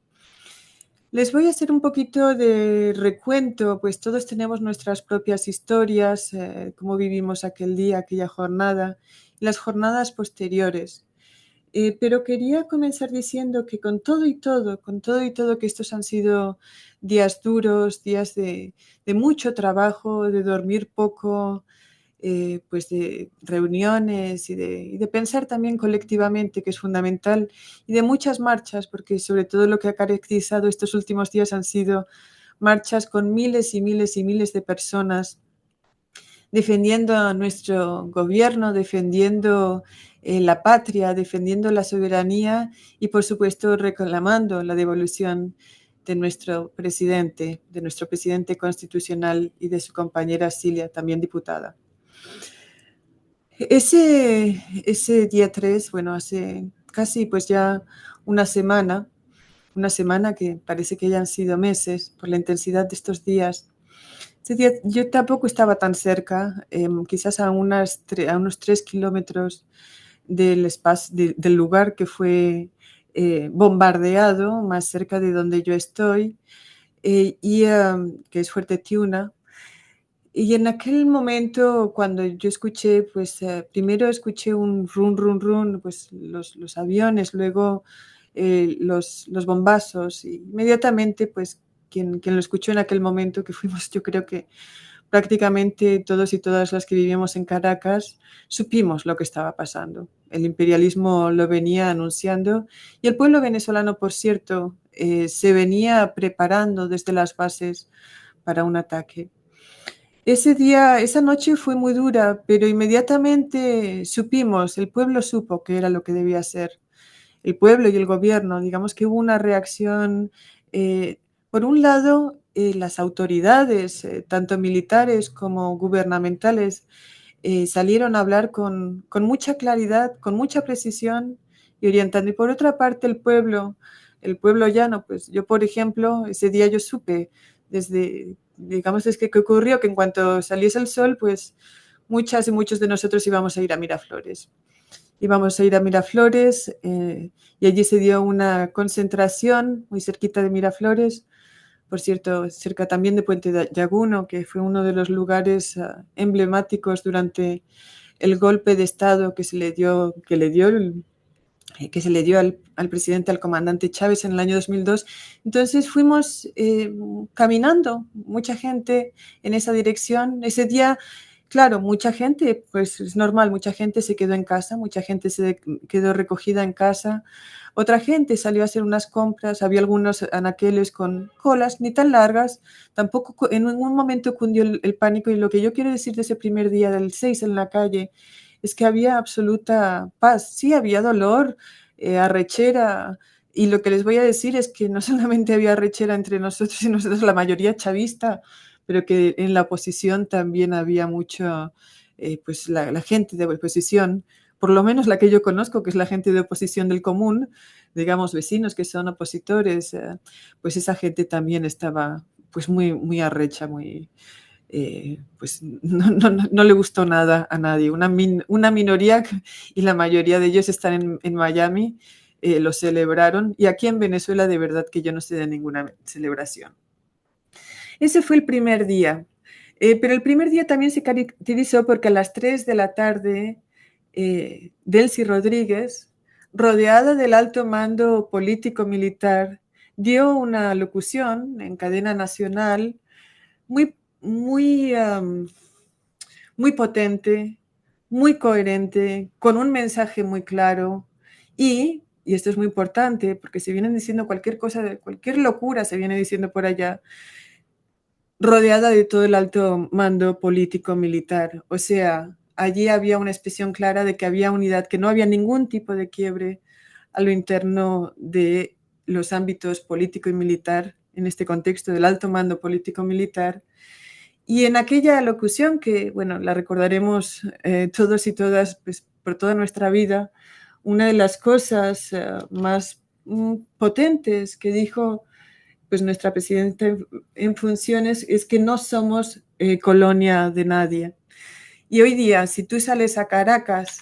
Les voy a hacer un poquito de recuento, pues todos tenemos nuestras propias historias, cómo vivimos aquel día, aquella jornada, y las jornadas posteriores. Pero quería comenzar diciendo que con todo y todo, que estos han sido días duros, días de mucho trabajo, de dormir poco, pues de reuniones y de pensar también colectivamente, que es fundamental, y de muchas marchas, porque sobre todo lo que ha caracterizado estos últimos días han sido marchas con miles y miles y miles de personas defendiendo a nuestro gobierno, defendiendo la patria, defendiendo la soberanía y, por supuesto, reclamando la devolución de nuestro presidente constitucional y de su compañera Cilia, también diputada. Ese día 3, bueno, hace casi pues ya una semana que parece que ya han sido meses por la intensidad de estos días. Ese día yo tampoco estaba tan cerca, quizás a unos 3 kilómetros del lugar que fue bombardeado, más cerca de donde yo estoy, que es Fuerte Tiuna. Y en aquel momento, cuando yo escuché, pues primero escuché un run, run, run, pues los aviones, luego los bombazos, y inmediatamente, pues quien lo escuchó en aquel momento, que fuimos, yo creo que prácticamente todos y todas las que vivíamos en Caracas, supimos lo que estaba pasando. El imperialismo lo venía anunciando y el pueblo venezolano, por cierto, se venía preparando desde las bases para un ataque. Esa noche fue muy dura, pero inmediatamente supimos, el pueblo supo que era lo que debía hacer. El pueblo y el gobierno, digamos que hubo una reacción, por un lado, las autoridades, tanto militares como gubernamentales, salieron a hablar con mucha claridad, con mucha precisión y orientando. Y por otra parte, el pueblo llano, pues yo, por ejemplo, ese día yo supe desde que ocurrió que en cuanto saliese el sol, pues muchas y muchos de nosotros íbamos a ir a Miraflores. Y allí se dio una concentración muy cerquita de Miraflores, por cierto, cerca también de Puente Llaguno, que fue uno de los lugares emblemáticos durante el golpe de Estado que se le dio al presidente, al comandante Chávez en el año 2002. Entonces fuimos caminando, mucha gente en esa dirección. Ese día, claro, mucha gente, pues es normal, mucha gente se quedó en casa, mucha gente se quedó recogida en casa. Otra gente salió a hacer unas compras, había algunos anaqueles con colas ni tan largas, tampoco en ningún momento cundió el pánico. Y lo que yo quiero decir de ese primer día del 6 en la calle es que había absoluta paz. Sí, había dolor, arrechera, y lo que les voy a decir es que no solamente había arrechera entre nosotros y nosotros, la mayoría chavista, pero que en la oposición también había mucho, pues la gente de oposición, por lo menos la que yo conozco, que es la gente de oposición del común, digamos vecinos que son opositores, pues esa gente también estaba pues muy arrecha, pues no le gustó nada a nadie. Una minoría, y la mayoría de ellos están en Miami, lo celebraron, y aquí en Venezuela de verdad que yo no sé de ninguna celebración. Ese fue el primer día, pero el primer día también se caracterizó porque a las 3 de la tarde Delcy Rodríguez, rodeada del alto mando político-militar, dio una locución en cadena nacional muy potente, muy coherente, con un mensaje muy claro y esto es muy importante porque se vienen diciendo cualquier cosa, cualquier locura se viene diciendo por allá, rodeada de todo el alto mando político-militar. O sea, allí había una expresión clara de que había unidad, que no había ningún tipo de quiebre a lo interno de los ámbitos político y militar, en este contexto del alto mando político-militar. Y en aquella locución, que bueno, la recordaremos todos y todas pues, por toda nuestra vida, una de las cosas más potentes que dijo pues nuestra presidenta en funciones es que no somos colonia de nadie. Y hoy día, si tú sales a Caracas,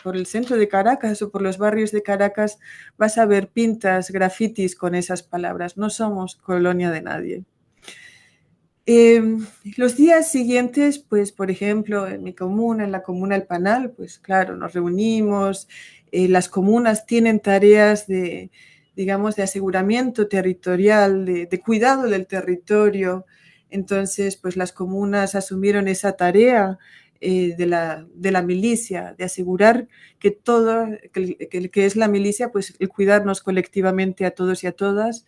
por el centro de Caracas o por los barrios de Caracas, vas a ver pintas, grafitis con esas palabras. No somos colonia de nadie. Los días siguientes, pues, por ejemplo, en mi comuna, en la comuna El Panal, pues claro, nos reunimos. Las comunas tienen tareas de, digamos, de aseguramiento territorial, de cuidado del territorio. Entonces, pues las comunas asumieron esa tarea de la milicia, de asegurar que todo, que es la milicia, pues el cuidarnos colectivamente a todos y a todas,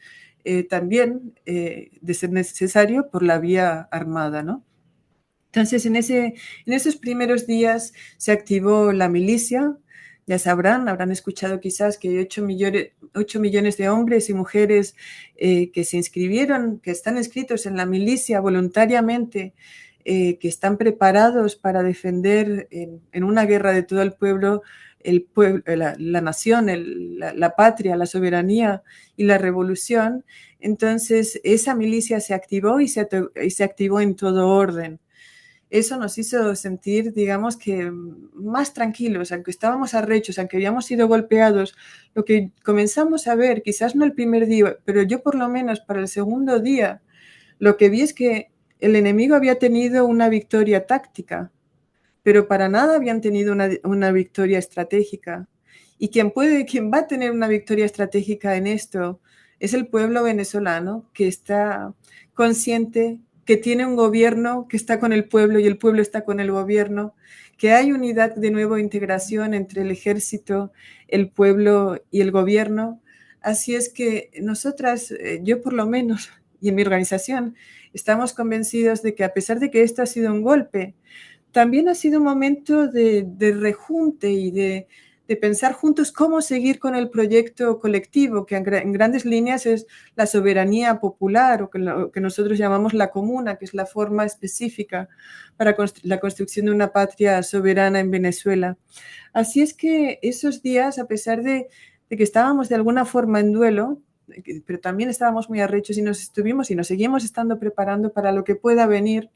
también de ser necesario por la vía armada, ¿no? Entonces, en esos primeros días se activó la milicia. Ya habrán escuchado quizás que hay 8 millones de hombres y mujeres que se inscribieron, que están inscritos en la milicia voluntariamente, que están preparados para defender en una guerra de todo el pueblo, la nación, la patria, la soberanía y la revolución. Entonces, esa milicia se activó y se activó en todo orden. Eso nos hizo sentir, digamos, que más tranquilos, aunque estábamos arrechos, aunque habíamos sido golpeados. Lo que comenzamos a ver, quizás no el primer día, pero yo por lo menos para el segundo día, lo que vi es que el enemigo había tenido una victoria táctica, pero para nada habían tenido una victoria estratégica. Y quien va a tener una victoria estratégica en esto es el pueblo venezolano, que está consciente que tiene un gobierno que está con el pueblo y el pueblo está con el gobierno, que hay unidad de nuevo, integración entre el ejército, el pueblo y el gobierno. Así es que nosotras, yo por lo menos, y en mi organización, estamos convencidos de que a pesar de que esto ha sido un golpe, también ha sido un momento de rejunte y de pensar juntos cómo seguir con el proyecto colectivo, que en grandes líneas es la soberanía popular, o lo que nosotros llamamos la comuna, que es la forma específica para la construcción de una patria soberana en Venezuela. Así es que esos días, a pesar de que estábamos de alguna forma en duelo, pero también estábamos muy arrechos y nos seguimos estando preparando para lo que pueda venir,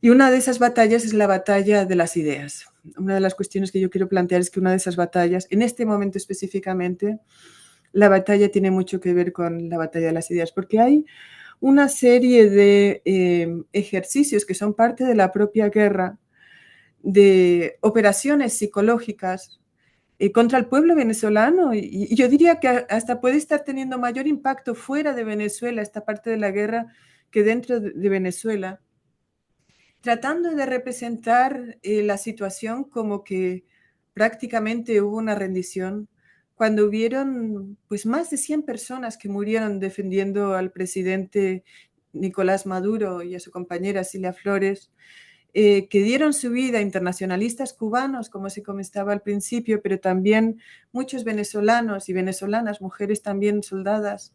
y una de esas batallas es la batalla de las ideas. Una de las cuestiones que yo quiero plantear es que una de esas batallas, en este momento específicamente, la batalla tiene mucho que ver con la batalla de las ideas, porque hay una serie de ejercicios que son parte de la propia guerra, de operaciones psicológicas contra el pueblo venezolano, y yo diría que hasta puede estar teniendo mayor impacto fuera de Venezuela, esta parte de la guerra, que dentro de Venezuela, tratando de representar la situación como que prácticamente hubo una rendición, cuando hubieron pues más de 100 personas que murieron defendiendo al presidente Nicolás Maduro y a su compañera Cilia Flores, que dieron su vida, internacionalistas cubanos, como se comentaba al principio, pero también muchos venezolanos y venezolanas, mujeres también soldadas,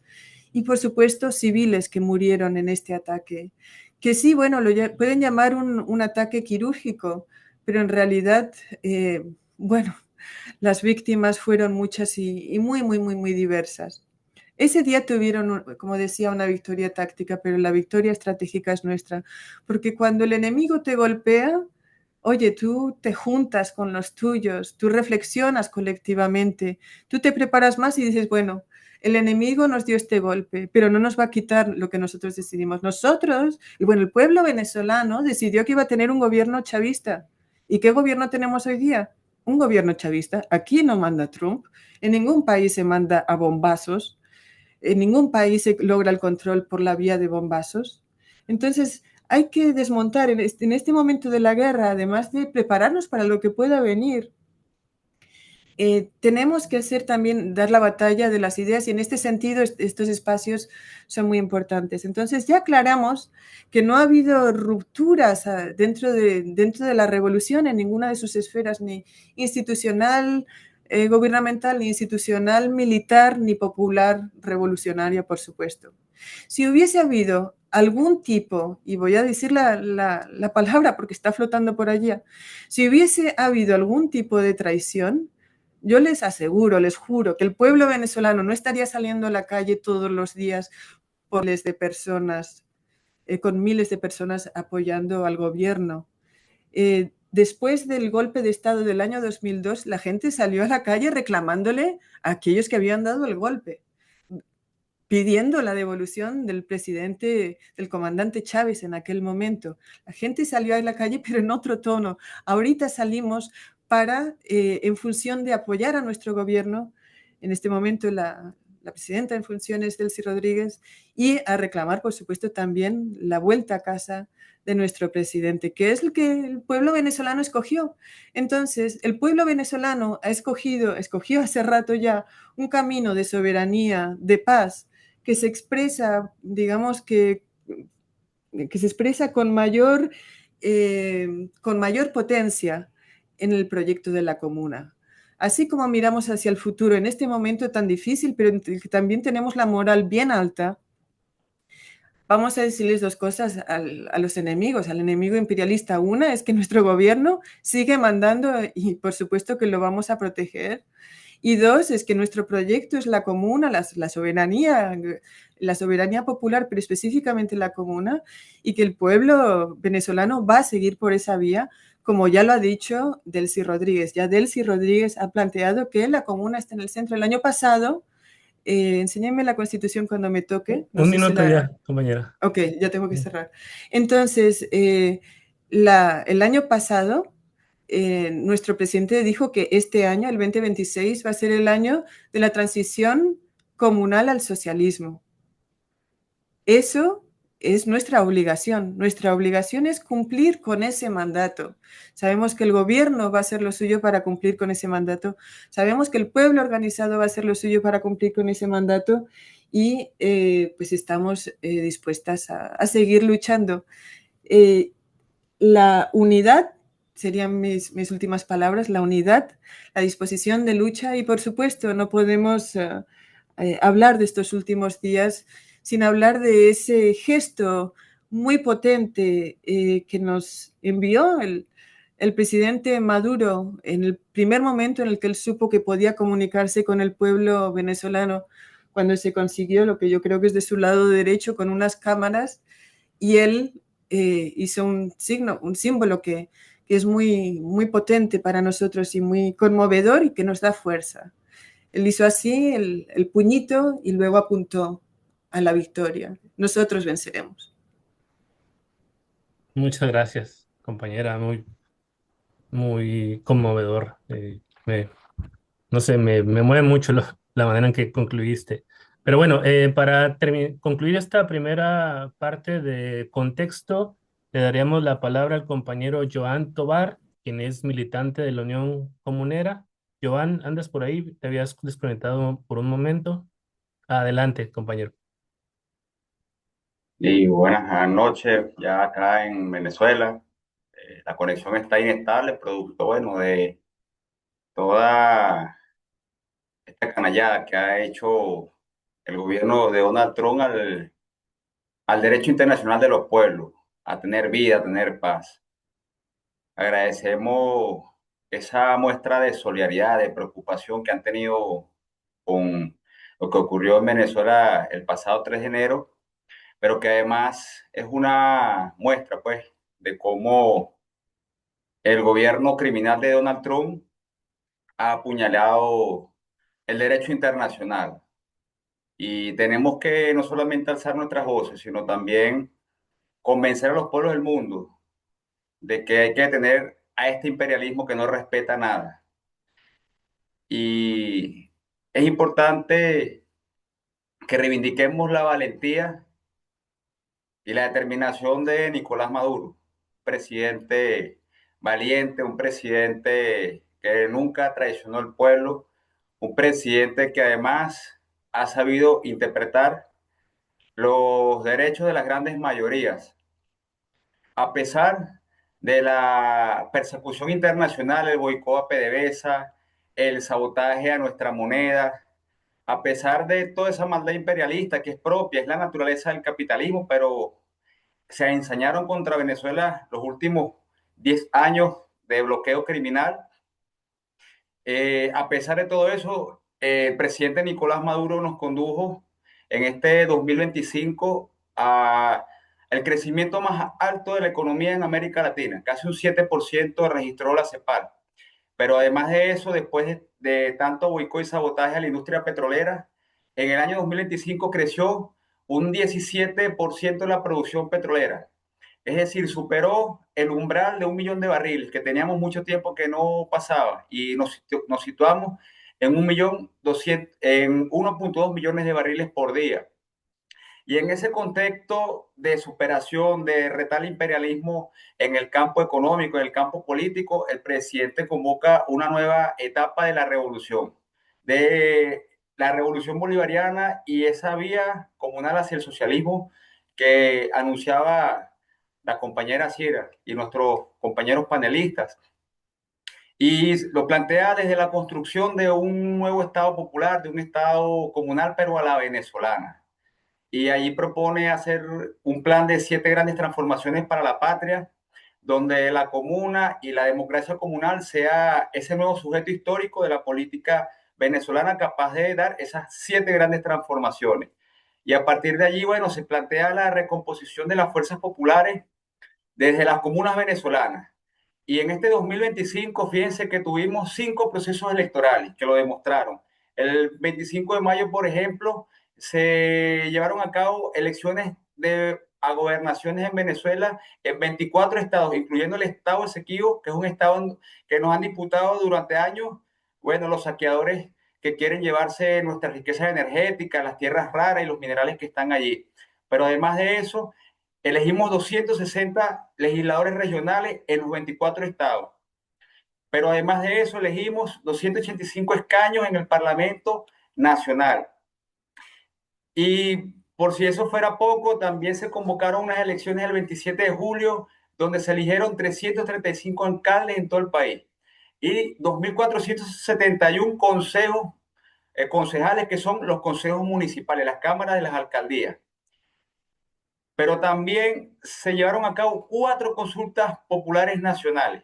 y por supuesto civiles que murieron en este ataque, que sí, bueno, pueden llamar un ataque quirúrgico, pero en realidad, bueno, las víctimas fueron muchas y muy, muy, muy, muy diversas. Ese día tuvieron, como decía, una victoria táctica, pero la victoria estratégica es nuestra, porque cuando el enemigo te golpea, oye, tú te juntas con los tuyos, tú reflexionas colectivamente, tú te preparas más y dices, bueno, el enemigo nos dio este golpe, pero no nos va a quitar lo que nosotros decidimos. Nosotros, y bueno, el pueblo venezolano decidió que iba a tener un gobierno chavista. ¿Y qué gobierno tenemos hoy día? Un gobierno chavista. Aquí no manda Trump, en ningún país se manda a bombazos, en ningún país se logra el control por la vía de bombazos. Entonces, hay que desmontar en este momento de la guerra, además de prepararnos para lo que pueda venir. Tenemos que hacer también, dar la batalla de las ideas y en este sentido estos espacios son muy importantes. Entonces ya aclaramos que no ha habido rupturas dentro de la revolución en ninguna de sus esferas, ni institucional, gubernamental, ni institucional, militar, ni popular, revolucionaria, por supuesto. Si hubiese habido algún tipo, y voy a decir la palabra porque está flotando por allá, si hubiese habido algún tipo de traición, yo les aseguro, les juro, que el pueblo venezolano no estaría saliendo a la calle todos los días por miles de personas, con miles de personas apoyando al gobierno. Después del golpe de Estado del año 2002, la gente salió a la calle reclamándole a aquellos que habían dado el golpe, pidiendo la devolución del presidente, del comandante Chávez en aquel momento. La gente salió a la calle, pero en otro tono. Ahorita salimos para, en función de apoyar a nuestro gobierno, en este momento la presidenta en funciones, Delcy Rodríguez, y a reclamar, por supuesto, también la vuelta a casa de nuestro presidente, que es el que el pueblo venezolano escogió. Entonces, el pueblo venezolano escogió hace rato ya un camino de soberanía, de paz, que se expresa, digamos que se expresa con mayor potencia en el proyecto de la comuna. Así como miramos hacia el futuro en este momento tan difícil, pero en el que también tenemos la moral bien alta, vamos a decirles dos cosas a los enemigos, al enemigo imperialista. Una es que nuestro gobierno sigue mandando y por supuesto que lo vamos a proteger. Y dos, es que nuestro proyecto es la comuna, la soberanía popular, pero específicamente la comuna, y que el pueblo venezolano va a seguir por esa vía, como ya lo ha dicho Delcy Rodríguez. Ya Delcy Rodríguez ha planteado que la comuna está en el centro. El año pasado, enséñenme la Constitución cuando me toque. No, un minuto ya, compañera. Ok, ya tengo que cerrar. Entonces, el año pasado, nuestro presidente dijo que este año, el 2026, va a ser el año de la transición comunal al socialismo. Eso es nuestra obligación. Nuestra obligación es cumplir con ese mandato. Sabemos que el gobierno va a hacer lo suyo para cumplir con ese mandato. Sabemos que el pueblo organizado va a hacer lo suyo para cumplir con ese mandato y pues estamos dispuestas a seguir luchando. La unidad, serían mis últimas palabras, la unidad, la disposición de lucha y por supuesto no podemos hablar de estos últimos días sin hablar de ese gesto muy potente que nos envió el presidente Maduro en el primer momento en el que él supo que podía comunicarse con el pueblo venezolano, cuando se consiguió lo que yo creo que es de su lado derecho con unas cámaras y él hizo un símbolo que es muy, muy potente para nosotros y muy conmovedor y que nos da fuerza. Él hizo así el puñito y luego apuntó a la victoria. Nosotros venceremos. Muchas gracias, compañera. Muy, muy conmovedor. No sé, me mueve mucho la manera en que concluiste. Pero bueno, para concluir esta primera parte de contexto, le daríamos la palabra al compañero Joan Tobar, quien es militante de la Unión Comunera. Joan, ¿andas por ahí? Te habías desconectado por un momento. Adelante, compañero. Y buenas noches, ya acá en Venezuela. La conexión está inestable, producto, bueno, de toda esta canallada que ha hecho el gobierno de Donald Trump al derecho internacional de los pueblos, a tener vida, a tener paz. Agradecemos esa muestra de solidaridad, de preocupación que han tenido con lo que ocurrió en Venezuela el pasado 3 de enero, pero que además es una muestra, pues, de cómo el gobierno criminal de Donald Trump ha apuñalado el derecho internacional. Y tenemos que no solamente alzar nuestras voces, sino también convencer a los pueblos del mundo de que hay que detener a este imperialismo que no respeta nada. Y es importante que reivindiquemos la valentía y la determinación de Nicolás Maduro, presidente valiente, un presidente que nunca traicionó al pueblo, un presidente que además ha sabido interpretar los derechos de las grandes mayorías, a pesar de la persecución internacional, el boicot a PDVSA, el sabotaje a nuestra moneda, a pesar de toda esa maldad imperialista que es propia, es la naturaleza del capitalismo, pero se ensañaron contra Venezuela los últimos 10 años de bloqueo criminal. A pesar de todo eso, el presidente Nicolás Maduro nos condujo en este 2025 al crecimiento más alto de la economía en América Latina. Casi un 7% registró la CEPAL. Pero además de eso, después de tanto boicot y sabotaje a la industria petrolera, en el año 2025 creció un 17% la producción petrolera. Es decir, superó el umbral de 1 millón de barriles, que teníamos mucho tiempo que no pasaba, y nos situamos en 1.2 millones de barriles por día. Y en ese contexto de superación, de retal imperialismo en el campo económico, en el campo político, el presidente convoca una nueva etapa de la revolución bolivariana y esa vía comunal hacia el socialismo que anunciaba la compañera Sierra y nuestros compañeros panelistas. Y lo plantea desde la construcción de un nuevo Estado popular, de un Estado comunal, pero a la venezolana. Y allí propone hacer un plan de 7 grandes transformaciones para la patria, donde la comuna y la democracia comunal sea ese nuevo sujeto histórico de la política venezolana capaz de dar esas 7 grandes transformaciones. Y a partir de allí, bueno, se plantea la recomposición de las fuerzas populares desde las comunas venezolanas. Y en este 2025, fíjense que tuvimos 5 procesos electorales que lo demostraron. El 25 de mayo, por ejemplo, se llevaron a cabo elecciones a gobernaciones en Venezuela en 24 estados, incluyendo el estado de Esequibo, que es un estado que nos han disputado durante años, bueno, los saqueadores que quieren llevarse nuestras riquezas energéticas, las tierras raras y los minerales que están allí. Pero además de eso, elegimos 260 legisladores regionales en los 24 estados. Pero además de eso, elegimos 285 escaños en el Parlamento Nacional. Y por si eso fuera poco, también se convocaron unas elecciones el 27 de julio, donde se eligieron 335 alcaldes en todo el país y 2.471 consejos, concejales, que son los consejos municipales, las cámaras de las alcaldías. Pero también se llevaron a cabo 4 consultas populares nacionales,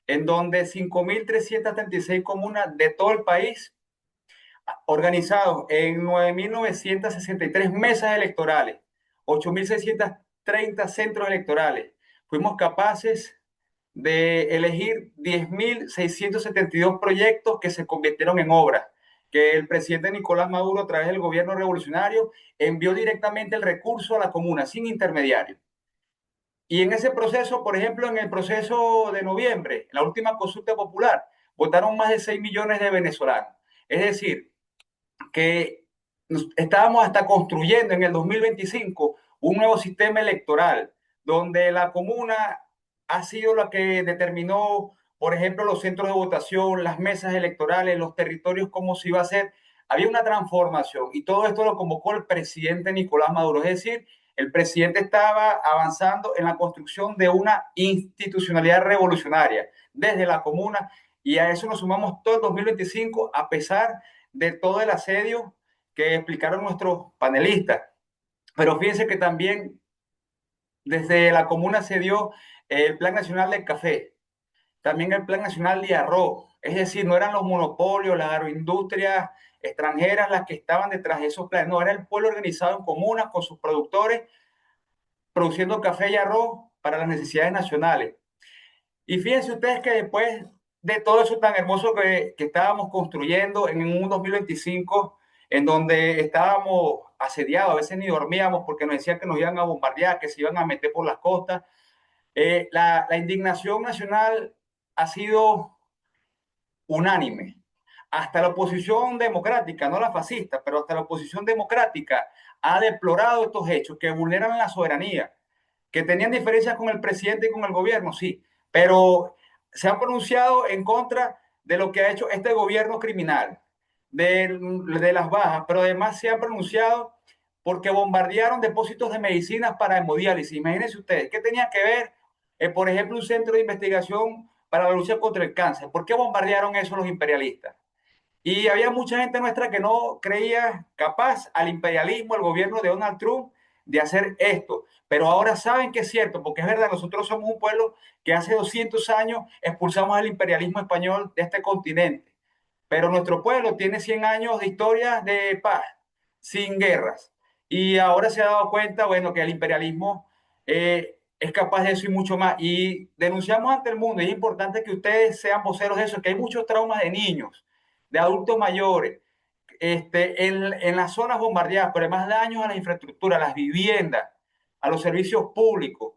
en donde 5.336 comunas de todo el país, organizados en 9.963 mesas electorales, 8.630 centros electorales, fuimos capaces de elegir 10.672 proyectos que se convirtieron en obras, que el presidente Nicolás Maduro, a través del gobierno revolucionario, envió directamente el recurso a la comuna, sin intermediario. Y en ese proceso, por ejemplo, en el proceso de noviembre, la última consulta popular, votaron más de 6 millones de venezolanos. Es decir, que estábamos hasta construyendo en el 2025 un nuevo sistema electoral, donde la comuna ha sido la que determinó, por ejemplo, los centros de votación, las mesas electorales, los territorios, cómo se iba a hacer. Había una transformación y todo esto lo convocó el presidente Nicolás Maduro. Es decir, el presidente estaba avanzando en la construcción de una institucionalidad revolucionaria desde la comuna, y a eso nos sumamos todo el 2025, a pesar de todo el asedio que explicaron nuestros panelistas. Pero fíjense que también desde la comuna se dio el Plan Nacional del Café, también el Plan Nacional de Arroz. Es decir, no eran los monopolios, las agroindustrias extranjeras las que estaban detrás de esos planes, no, era el pueblo organizado en comunas con sus productores produciendo café y arroz para las necesidades nacionales. Y fíjense ustedes que después de todo eso tan hermoso que estábamos construyendo en un 2025, en donde estábamos asediados, a veces ni dormíamos porque nos decían que nos iban a bombardear, que se iban a meter por las costas, la indignación nacional ha sido unánime. Hasta la oposición democrática, no la fascista, pero hasta la oposición democrática ha deplorado estos hechos que vulneran la soberanía, que tenían diferencias con el presidente y con el gobierno, sí, pero se han pronunciado en contra de lo que ha hecho este gobierno criminal, de las bajas, pero además se han pronunciado porque bombardearon depósitos de medicinas para hemodiálisis. Imagínense ustedes, ¿qué tenía que ver, por ejemplo, un centro de investigación para la lucha contra el cáncer? ¿Por qué bombardearon eso los imperialistas? Y había mucha gente nuestra que no creía capaz al imperialismo, al gobierno de Donald Trump, de hacer esto. Pero ahora saben que es cierto, porque es verdad, nosotros somos un pueblo que hace 200 años expulsamos al imperialismo español de este continente. Pero nuestro pueblo tiene 100 años de historia de paz, sin guerras. Y ahora se ha dado cuenta, bueno, que el imperialismo es capaz de eso y mucho más. Y denunciamos ante el mundo, y es importante que ustedes sean voceros de eso, que hay muchos traumas de niños, de adultos mayores, en las zonas bombardeadas, pero además daños a la infraestructura, a las viviendas, a los servicios públicos.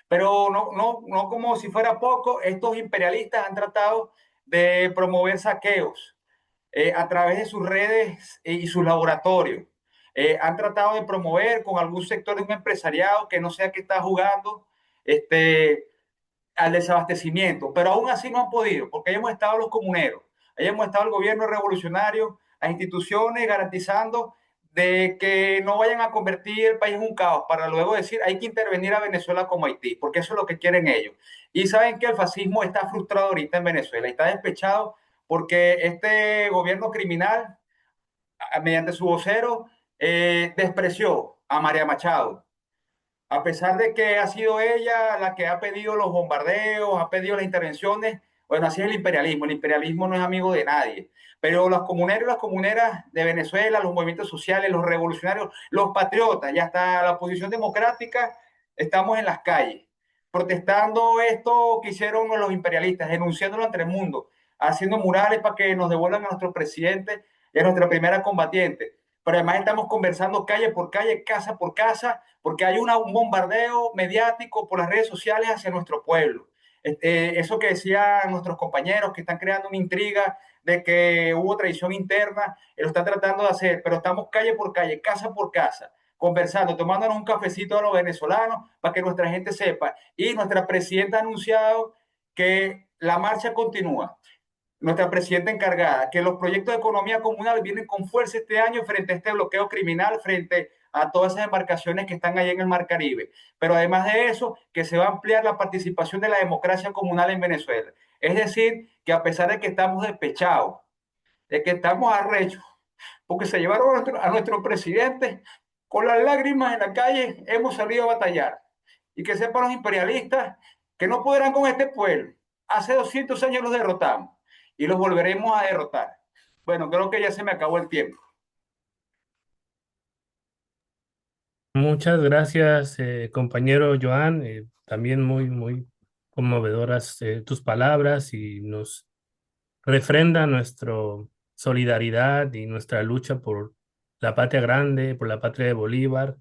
Pero no como si fuera poco, estos imperialistas han tratado de promover saqueos a través de sus redes y sus laboratorios. Han tratado de promover con algún sector de un empresariado que no sea que está jugando al desabastecimiento, pero aún así no han podido, porque ahí hemos estado los comuneros, ahí hemos estado el gobierno revolucionario, las instituciones garantizando de que no vayan a convertir el país en un caos, para luego decir hay que intervenir a Venezuela como Haití, porque eso es lo que quieren ellos. Y saben que el fascismo está frustrado ahorita en Venezuela, está despechado porque este gobierno criminal, mediante su vocero, despreció a María Machado, a pesar de que ha sido ella la que ha pedido los bombardeos, ha pedido las intervenciones. Bueno, así es el imperialismo no es amigo de nadie, pero los comuneros y las comuneras de Venezuela, los movimientos sociales, los revolucionarios, los patriotas, ya hasta la oposición democrática, estamos en las calles, protestando esto que hicieron los imperialistas, denunciándolo ante el mundo, haciendo murales para que nos devuelvan a nuestro presidente y a nuestra primera combatiente. Pero además estamos conversando calle por calle, casa por casa, porque hay un bombardeo mediático por las redes sociales hacia nuestro pueblo. Eso que decían nuestros compañeros que están creando una intriga de que hubo traición interna, lo están tratando de hacer, pero estamos calle por calle, casa por casa, conversando, tomándonos un cafecito a los venezolanos para que nuestra gente sepa. Y nuestra presidenta ha anunciado que la marcha continúa, nuestra presidenta encargada, que los proyectos de economía comunal vienen con fuerza este año frente a este bloqueo criminal, frente a todas esas embarcaciones que están ahí en el Mar Caribe. Pero además de eso, que se va a ampliar la participación de la democracia comunal en Venezuela. Es decir, que a pesar de que estamos despechados, de que estamos arrechos, porque se llevaron a nuestro presidente, con las lágrimas en la calle hemos salido a batallar. Y que sepan los imperialistas que no podrán con este pueblo. Hace 200 años los derrotamos y los volveremos a derrotar. Bueno, creo que ya se me acabó el tiempo. Muchas gracias, compañero Joan. También muy conmovedoras tus palabras y nos refrenda nuestra solidaridad y nuestra lucha por la patria grande, por la patria de Bolívar.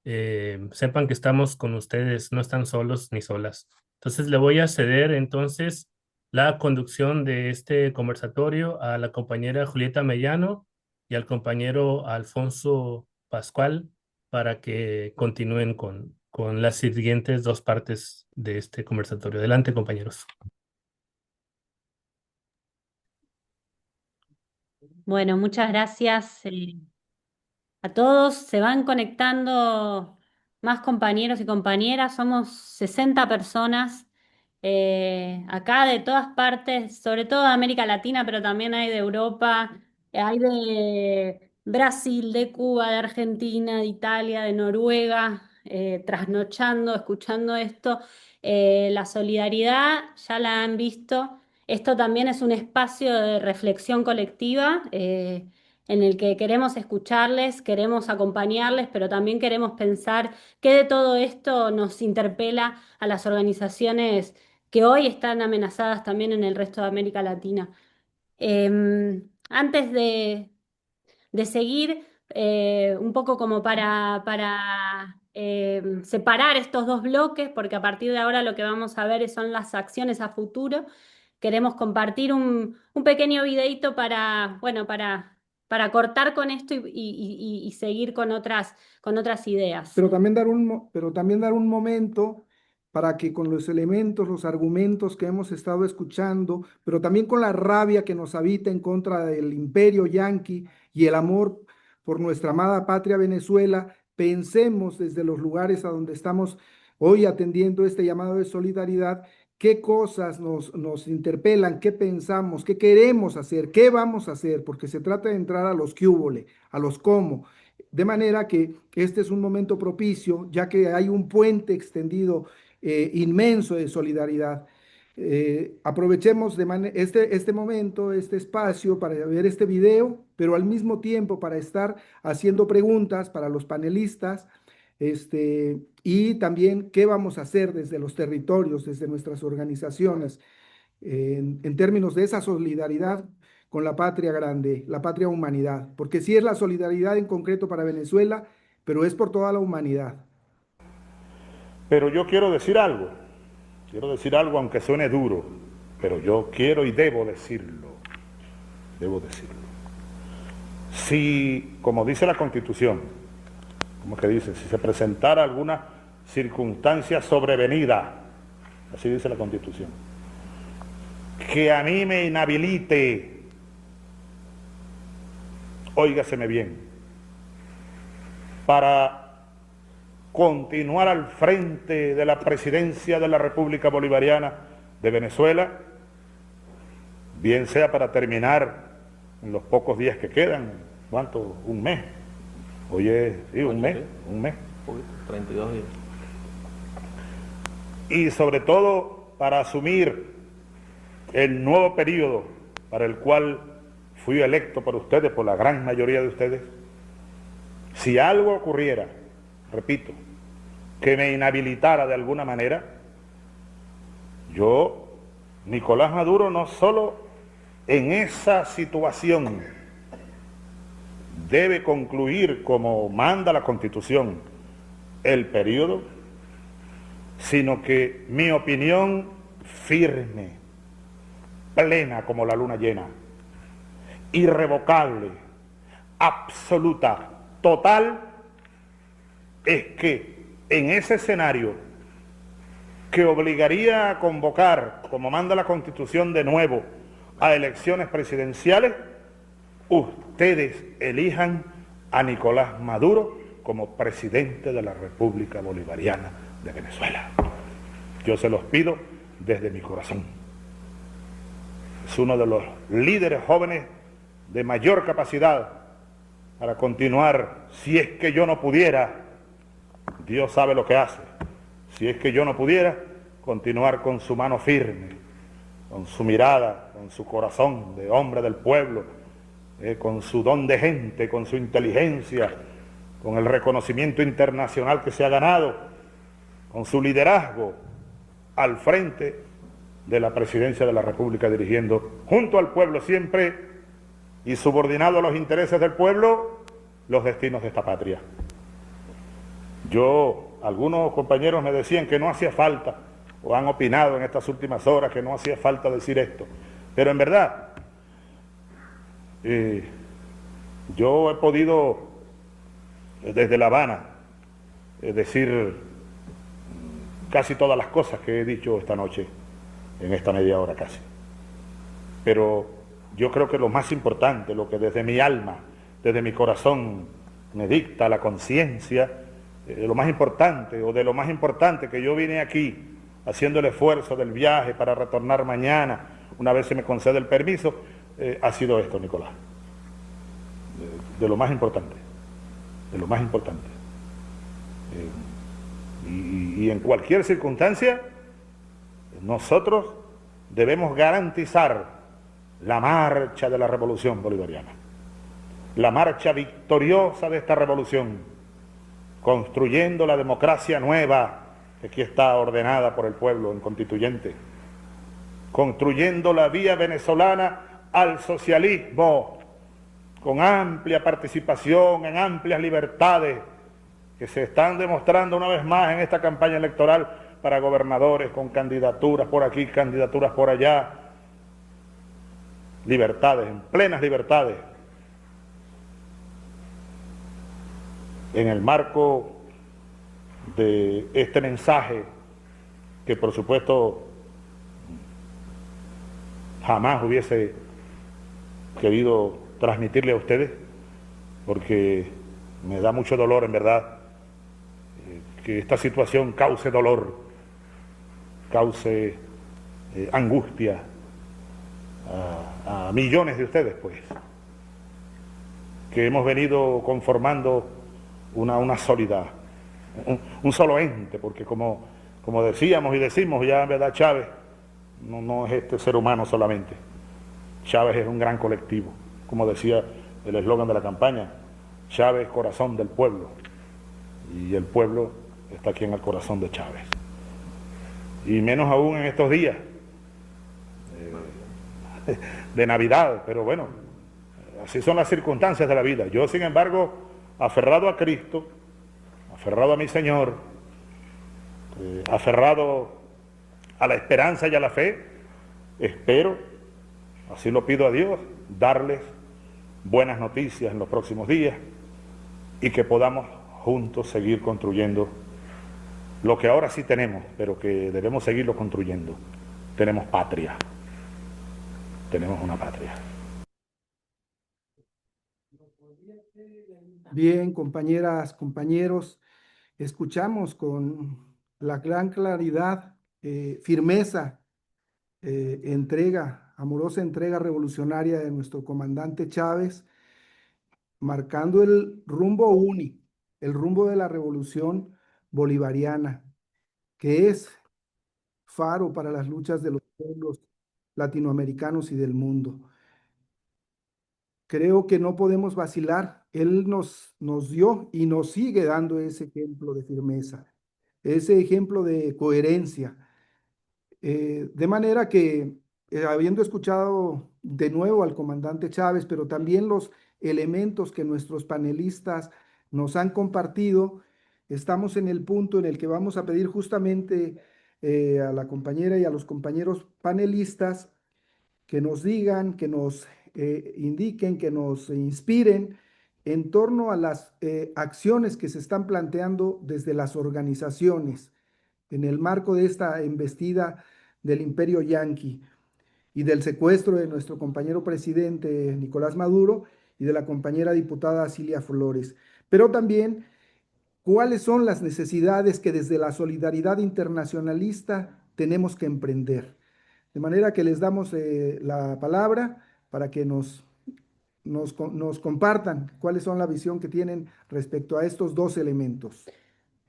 Sepan que estamos con ustedes, no están solos ni solas. Entonces le voy a ceder entonces la conducción de este conversatorio a la compañera Julieta Mellano y al compañero Alfonso Pascual para que continúen con las siguientes dos partes de este conversatorio. Adelante, compañeros. Bueno, muchas gracias a todos. Se van conectando más compañeros y compañeras. Somos 60 personas acá de todas partes, sobre todo de América Latina, pero también hay de Europa, hay de Brasil, de Cuba, de Argentina, de Italia, de Noruega, trasnochando, escuchando esto, la solidaridad ya la han visto. Esto también es un espacio de reflexión colectiva en el que queremos escucharles, queremos acompañarles, pero también queremos pensar qué de todo esto nos interpela a las organizaciones que hoy están amenazadas también en el resto de América Latina. Antes de seguir, un poco como para separar estos dos bloques, porque a partir de ahora lo que vamos a ver son las acciones a futuro. Queremos compartir un pequeño videíto bueno, para cortar con esto y seguir con otras ideas. Pero también dar un momento para que con los elementos, los argumentos que hemos estado escuchando, pero también con la rabia que nos habita en contra del imperio yanqui y el amor por nuestra amada patria Venezuela, pensemos desde los lugares a donde estamos hoy atendiendo este llamado de solidaridad, qué cosas nos interpelan, qué pensamos, qué queremos hacer, qué vamos a hacer, porque se trata de entrar a los qué húbole, a los cómo. De manera que este es un momento propicio, ya que hay un puente extendido inmenso de solidaridad. Aprovechemos este momento, este espacio para ver este video, pero al mismo tiempo para estar haciendo preguntas para los panelistas, y también qué vamos a hacer desde los territorios, desde nuestras organizaciones, en términos de esa solidaridad con la patria grande, la patria humanidad, porque sí es la solidaridad en concreto para Venezuela, pero es por toda la humanidad. Pero yo quiero decir algo aunque suene duro, pero yo quiero y debo decirlo. Si, como dice la Constitución, como que dice, si se presentara alguna circunstancia sobrevenida, así dice la Constitución, que a mí me inhabilite, óigaseme bien, para continuar al frente de la presidencia de la República Bolivariana de Venezuela, bien sea para terminar en los pocos días que quedan, ¿cuánto? Un mes. Oye, sí, un mes. 32 días. Y sobre todo para asumir el nuevo periodo para el cual fui electo por ustedes, por la gran mayoría de ustedes. Si algo ocurriera, repito, que me inhabilitara de alguna manera, yo, Nicolás Maduro, no solo en esa situación debe concluir como manda la Constitución el periodo, sino que mi opinión firme, plena como la luna llena, irrevocable, absoluta, total, es que en ese escenario que obligaría a convocar, como manda la Constitución de nuevo, a elecciones presidenciales, ustedes elijan a Nicolás Maduro como presidente de la República Bolivariana de Venezuela. Yo se los pido desde mi corazón. Es uno de los líderes jóvenes de mayor capacidad para continuar. Si es que yo no pudiera, Dios sabe lo que hace, si es que yo no pudiera, continuar con su mano firme, con su mirada, con su corazón de hombre del pueblo, con su don de gente, con su inteligencia, con el reconocimiento internacional que se ha ganado, con su liderazgo al frente de la presidencia de la República, dirigiendo junto al pueblo siempre y subordinado a los intereses del pueblo los destinos de esta patria. Algunos compañeros me decían que no hacía falta, o han opinado en estas últimas horas que no hacía falta decir esto, pero en verdad yo he podido desde La Habana decir casi todas las cosas que he dicho esta noche, en esta media hora casi, pero yo creo que lo más importante, lo que desde mi alma, desde mi corazón me dicta la conciencia, de lo más importante que yo vine aquí haciendo el esfuerzo del viaje para retornar mañana, una vez se me concede el permiso, ha sido esto, Nicolás, de lo más importante, y en cualquier circunstancia, nosotros debemos garantizar la marcha de la revolución bolivariana, la marcha victoriosa de esta revolución, construyendo la democracia nueva que aquí está ordenada por el pueblo en constituyente, construyendo la vía venezolana al socialismo, con amplia participación, en amplias libertades, que se están demostrando una vez más en esta campaña electoral para gobernadores, con candidaturas por aquí, candidaturas por allá, libertades, en plenas libertades. En el marco de este mensaje, que por supuesto jamás hubiese querido transmitirle a ustedes, porque me da mucho dolor, en verdad, que esta situación cause dolor, cause angustia a millones de ustedes, pues, que hemos venido conformando una sólida, un solo ente, porque como decíamos y decimos ya, en verdad, Chávez no es este ser humano solamente. Chávez es un gran colectivo, como decía el eslogan de la campaña, Chávez, corazón del pueblo, y el pueblo está aquí en el corazón de Chávez. Y menos aún en estos días de Navidad, pero bueno, así son las circunstancias de la vida. Yo, sin embargo, aferrado a Cristo, aferrado a mi Señor, aferrado a la esperanza y a la fe, espero, así lo pido a Dios, darles buenas noticias en los próximos días y que podamos juntos seguir construyendo lo que ahora sí tenemos, pero que debemos seguirlo construyendo. Tenemos patria, tenemos una patria. Bien, compañeras, compañeros, escuchamos con la gran claridad, firmeza, entrega, amorosa entrega revolucionaria de nuestro comandante Chávez, marcando el rumbo único, el rumbo de la revolución bolivariana, que es faro para las luchas de los pueblos latinoamericanos y del mundo. Creo que no podemos vacilar. Él nos dio y nos sigue dando ese ejemplo de firmeza, ese ejemplo de coherencia. De manera que, habiendo escuchado de nuevo al comandante Chávez, pero también los elementos que nuestros panelistas nos han compartido, estamos en el punto en el que vamos a pedir justamente a la compañera y a los compañeros panelistas que nos digan, que nos indiquen, que nos inspiren en torno a las acciones que se están planteando desde las organizaciones en el marco de esta embestida del imperio yanqui y del secuestro de nuestro compañero presidente Nicolás Maduro y de la compañera diputada Cilia Flores. Pero también, ¿cuáles son las necesidades que desde la solidaridad internacionalista tenemos que emprender? De manera que les damos la palabra para que nos compartan cuáles son la visión que tienen respecto a estos dos elementos.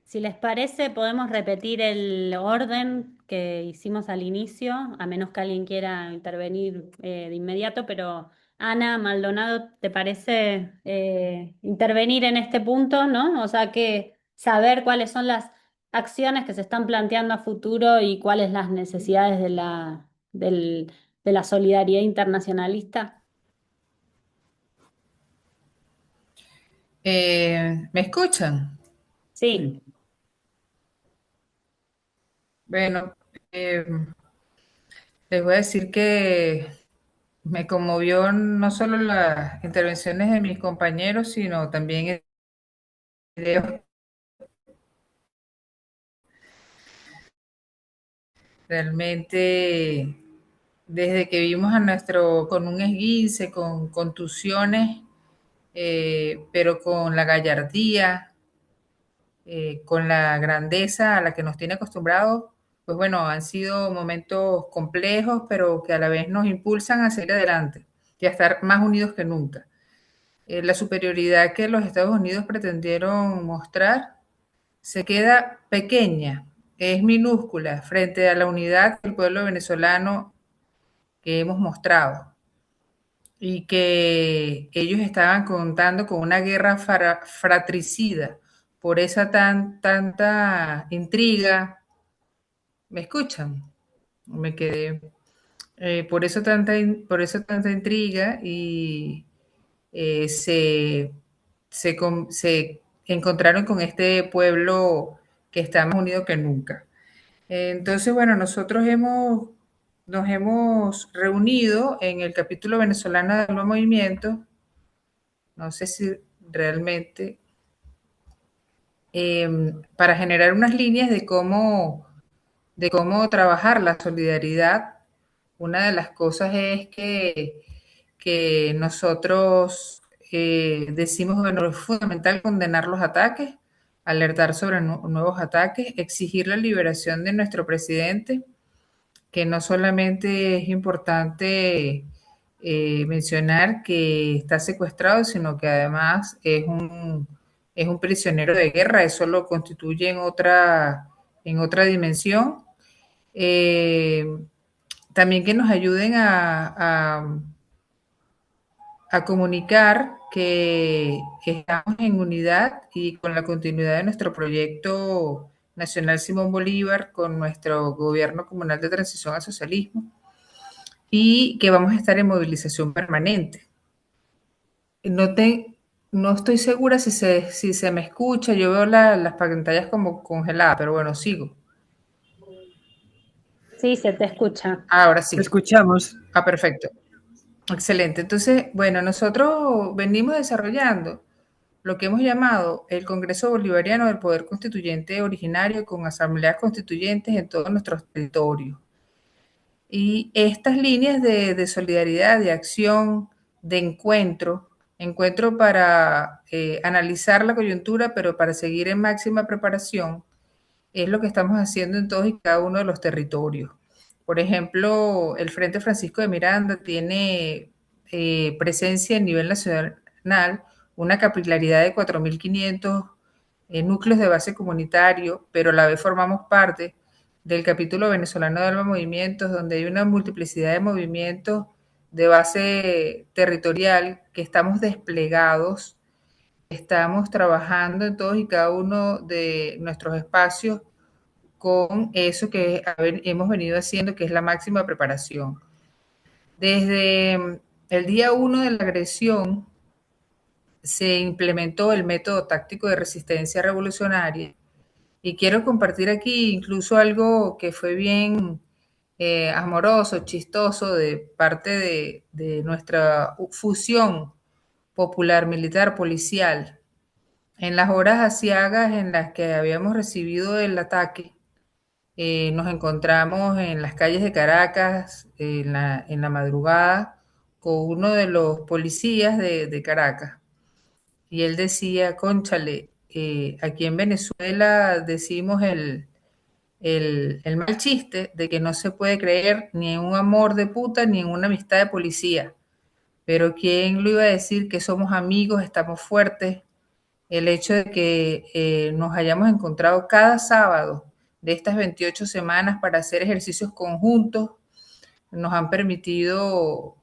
Si les parece, podemos repetir el orden que hicimos al inicio, a menos que alguien quiera intervenir de inmediato, pero Ana Maldonado, ¿te parece intervenir en este punto, no? O sea, que saber cuáles son las acciones que se están planteando a futuro y cuáles las necesidades de la solidaridad internacionalista. ¿Me escuchan? Sí. Bueno, les voy a decir que me conmovió no solo las intervenciones de mis compañeros, sino también videos. Realmente, desde que vimos a con un esguince, con contusiones, pero con la gallardía, con la grandeza a la que nos tiene acostumbrados, pues bueno, han sido momentos complejos, pero que a la vez nos impulsan a seguir adelante y a estar más unidos que nunca. La superioridad que los Estados Unidos pretendieron mostrar se queda pequeña, es minúscula frente a la unidad del pueblo venezolano que hemos mostrado, y que ellos estaban contando con una guerra fratricida por esa tanta intriga. ¿Me escuchan? Me quedé. Por eso por eso tanta intriga, y se encontraron con este pueblo que está más unido que nunca. Entonces, bueno, nosotros nos hemos reunido en el capítulo venezolano de los movimientos. No sé si realmente, para generar unas líneas de cómo trabajar la solidaridad. Una de las cosas es que nosotros decimos, bueno, es fundamental condenar los ataques, alertar sobre nuevos ataques, exigir la liberación de nuestro presidente, que no solamente es importante mencionar que está secuestrado, sino que además es un prisionero de guerra. Eso lo constituye en otra dimensión. También que nos ayuden a comunicar que estamos en unidad y con la continuidad de nuestro proyecto nacional Simón Bolívar, con nuestro gobierno comunal de transición al socialismo, y que vamos a estar en movilización permanente. No estoy segura si se me escucha. Yo veo las pantallas como congeladas, pero bueno, sigo. Sí, se te escucha. Ahora sí. Te escuchamos. Perfecto. Excelente. Entonces, bueno, nosotros venimos desarrollando lo que hemos llamado el Congreso Bolivariano del Poder Constituyente Originario, con asambleas constituyentes en todos nuestros territorios. Y estas líneas de solidaridad, de acción, de encuentro para analizar la coyuntura, pero para seguir en máxima preparación, es lo que estamos haciendo en todos y cada uno de los territorios. Por ejemplo, el Frente Francisco de Miranda tiene presencia a nivel nacional, una capilaridad de 4.500 núcleos de base comunitario, pero a la vez formamos parte del capítulo venezolano de Alma Movimientos, donde hay una multiplicidad de movimientos de base territorial que estamos desplegados, estamos trabajando en todos y cada uno de nuestros espacios con eso que hemos venido haciendo, que es la máxima preparación. Desde el día 1 de la agresión se implementó el método táctico de resistencia revolucionaria, y quiero compartir aquí incluso algo que fue bien amoroso, chistoso, de parte de nuestra fusión popular, militar, policial. En las horas aciagas en las que habíamos recibido el ataque, nos encontramos en las calles de Caracas en la madrugada con uno de los policías de Caracas, y él decía, cónchale, aquí en Venezuela decimos el mal chiste de que no se puede creer ni en un amor de puta ni en una amistad de policía, pero ¿quién lo iba a decir que somos amigos, estamos fuertes? El hecho de que nos hayamos encontrado cada sábado de estas 28 semanas para hacer ejercicios conjuntos nos han permitido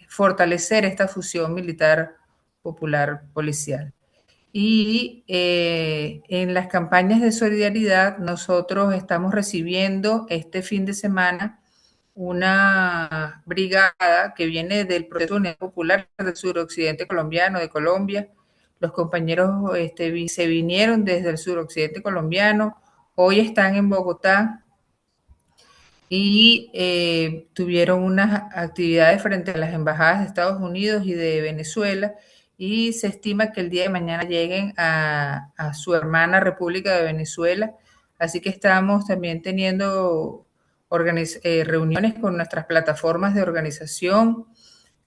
fortalecer esta fusión militar popular policial. Y en las campañas de solidaridad nosotros estamos recibiendo este fin de semana una brigada que viene del Proceso de Unidad Popular del suroccidente colombiano, de Colombia. Los compañeros se vinieron desde el suroccidente colombiano, hoy están en Bogotá y tuvieron unas actividades frente a las embajadas de Estados Unidos y de Venezuela, y se estima que el día de mañana lleguen a su hermana República de Venezuela. Así que estamos también teniendo reuniones con nuestras plataformas de organización,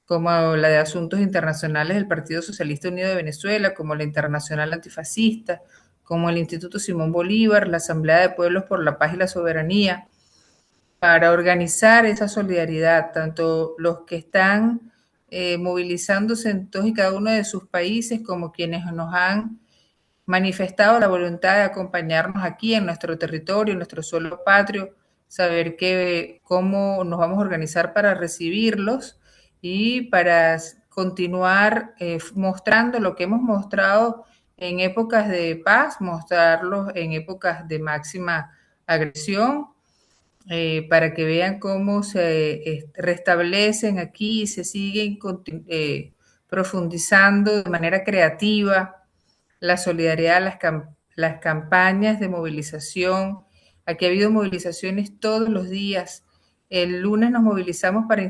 como la de Asuntos Internacionales del Partido Socialista Unido de Venezuela, como la Internacional Antifascista, como el Instituto Simón Bolívar, la Asamblea de Pueblos por la Paz y la Soberanía, para organizar esa solidaridad, tanto los que están movilizándose en todos y cada uno de sus países, como quienes nos han manifestado la voluntad de acompañarnos aquí en nuestro territorio, en nuestro suelo patrio, saber cómo nos vamos a organizar para recibirlos y para continuar mostrando lo que hemos mostrado en épocas de paz, mostrarlos en épocas de máxima agresión, para que vean cómo se restablecen aquí y se siguen profundizando de manera creativa la solidaridad, las campañas de movilización. Aquí ha habido movilizaciones todos los días. El lunes nos movilizamos para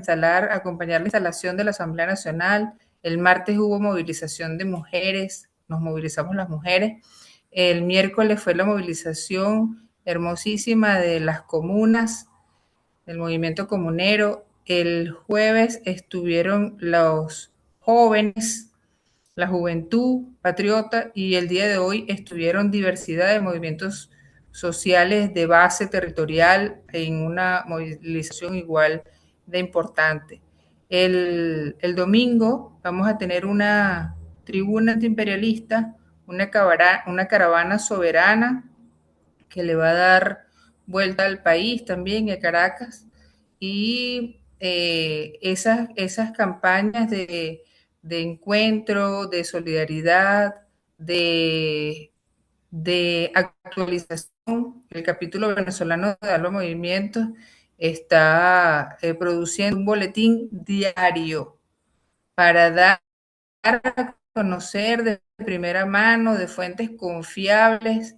acompañar la instalación de la Asamblea Nacional. El martes hubo movilización de mujeres, nos movilizamos las mujeres. El miércoles fue la movilización hermosísima de las comunas, del movimiento comunero. El jueves estuvieron los jóvenes, la juventud patriota, y el día de hoy estuvieron diversidad de movimientos sociales de base territorial en una movilización igual de importante. El domingo vamos a tener una tribuna antiimperialista, una caravana soberana que le va a dar vuelta al país también y a Caracas, y esas campañas de encuentro, de solidaridad, de actualización. El capítulo venezolano de Alba Movimientos está produciendo un boletín diario para dar a conocer de primera mano, de fuentes confiables,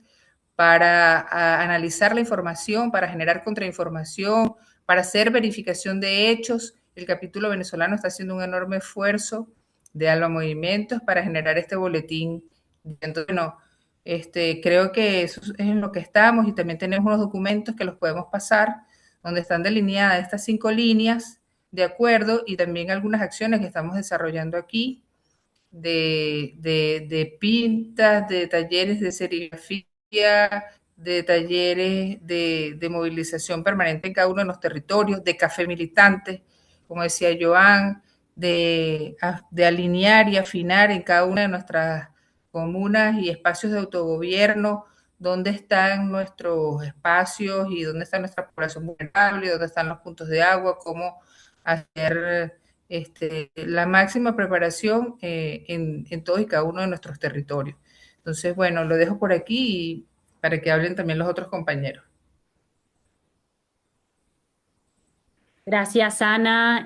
para analizar la información, para generar contrainformación, para hacer verificación de hechos. El capítulo venezolano está haciendo un enorme esfuerzo de Alba Movimientos para generar este boletín. Entonces, bueno, creo que eso es en lo que estamos, y también tenemos unos documentos que los podemos pasar, donde están delineadas estas 5 líneas de acuerdo, y también algunas acciones que estamos desarrollando aquí, de pintas, de talleres de serigrafía, de talleres de movilización permanente en cada uno de los territorios, de café militante, como decía Joan, de alinear y afinar en cada una de nuestras comunas y espacios de autogobierno dónde están nuestros espacios y dónde está nuestra población vulnerable, dónde están los puntos de agua, cómo hacer la máxima preparación en todos y cada uno de nuestros territorios. Entonces, bueno, lo dejo por aquí para que hablen también los otros compañeros. Gracias, Ana.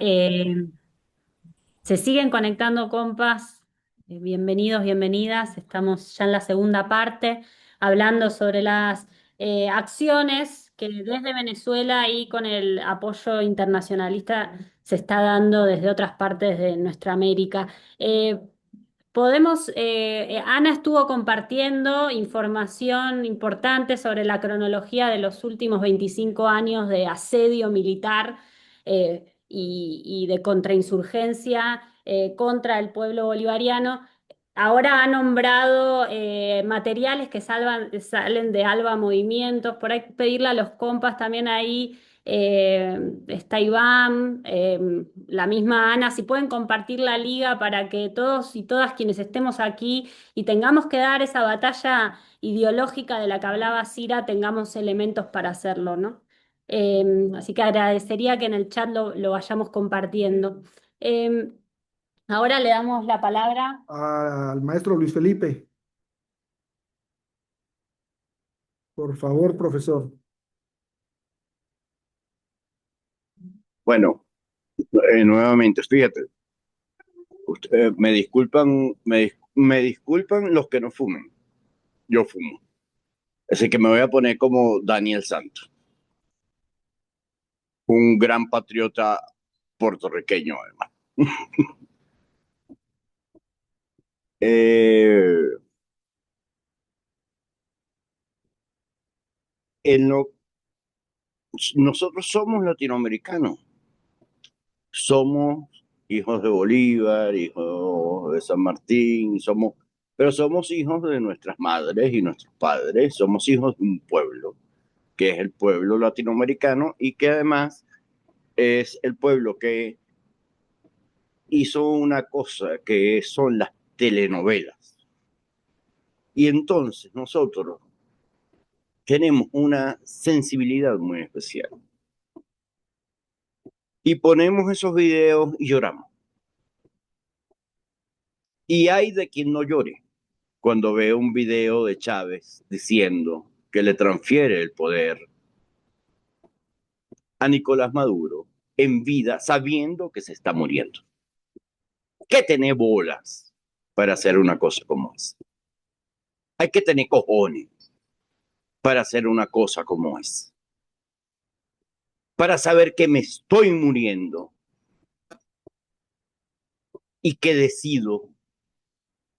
Se siguen conectando compas. Bienvenidos, bienvenidas. Estamos ya en la segunda parte hablando sobre las acciones que desde Venezuela y con el apoyo internacionalista se está dando desde otras partes de nuestra América. Ana estuvo compartiendo información importante sobre la cronología de los últimos 25 años de asedio militar y de contrainsurgencia contra el pueblo bolivariano. Ahora ha nombrado materiales que salen de Alba Movimientos. Por ahí pedirle a los compas también ahí. Está Iván, la misma Ana, si pueden compartir la liga para que todos y todas quienes estemos aquí y tengamos que dar esa batalla ideológica de la que hablaba Cira, tengamos elementos para hacerlo, ¿no? Así que agradecería que en el chat lo vayamos compartiendo. Ahora le damos la palabra al maestro Luis Felipe. Por favor, profesor. Bueno, nuevamente, fíjate, me disculpan los que no fumen. Yo fumo. Así que me voy a poner como Daniel Santos, un gran patriota puertorriqueño, además. Nosotros somos latinoamericanos, somos hijos de Bolívar, hijos de San Martín, pero somos hijos de nuestras madres y nuestros padres, somos hijos de un pueblo, que es el pueblo latinoamericano y que además es el pueblo que hizo una cosa que son las telenovelas. Y entonces nosotros tenemos una sensibilidad muy especial. Y ponemos esos videos y lloramos. Y hay de quien no llore cuando ve un video de Chávez diciendo que le transfiere el poder a Nicolás Maduro en vida, sabiendo que se está muriendo. ¿Qué tener bolas para hacer una cosa como esa? Hay que tener cojones para hacer una cosa como esa. Para saber que me estoy muriendo y que decido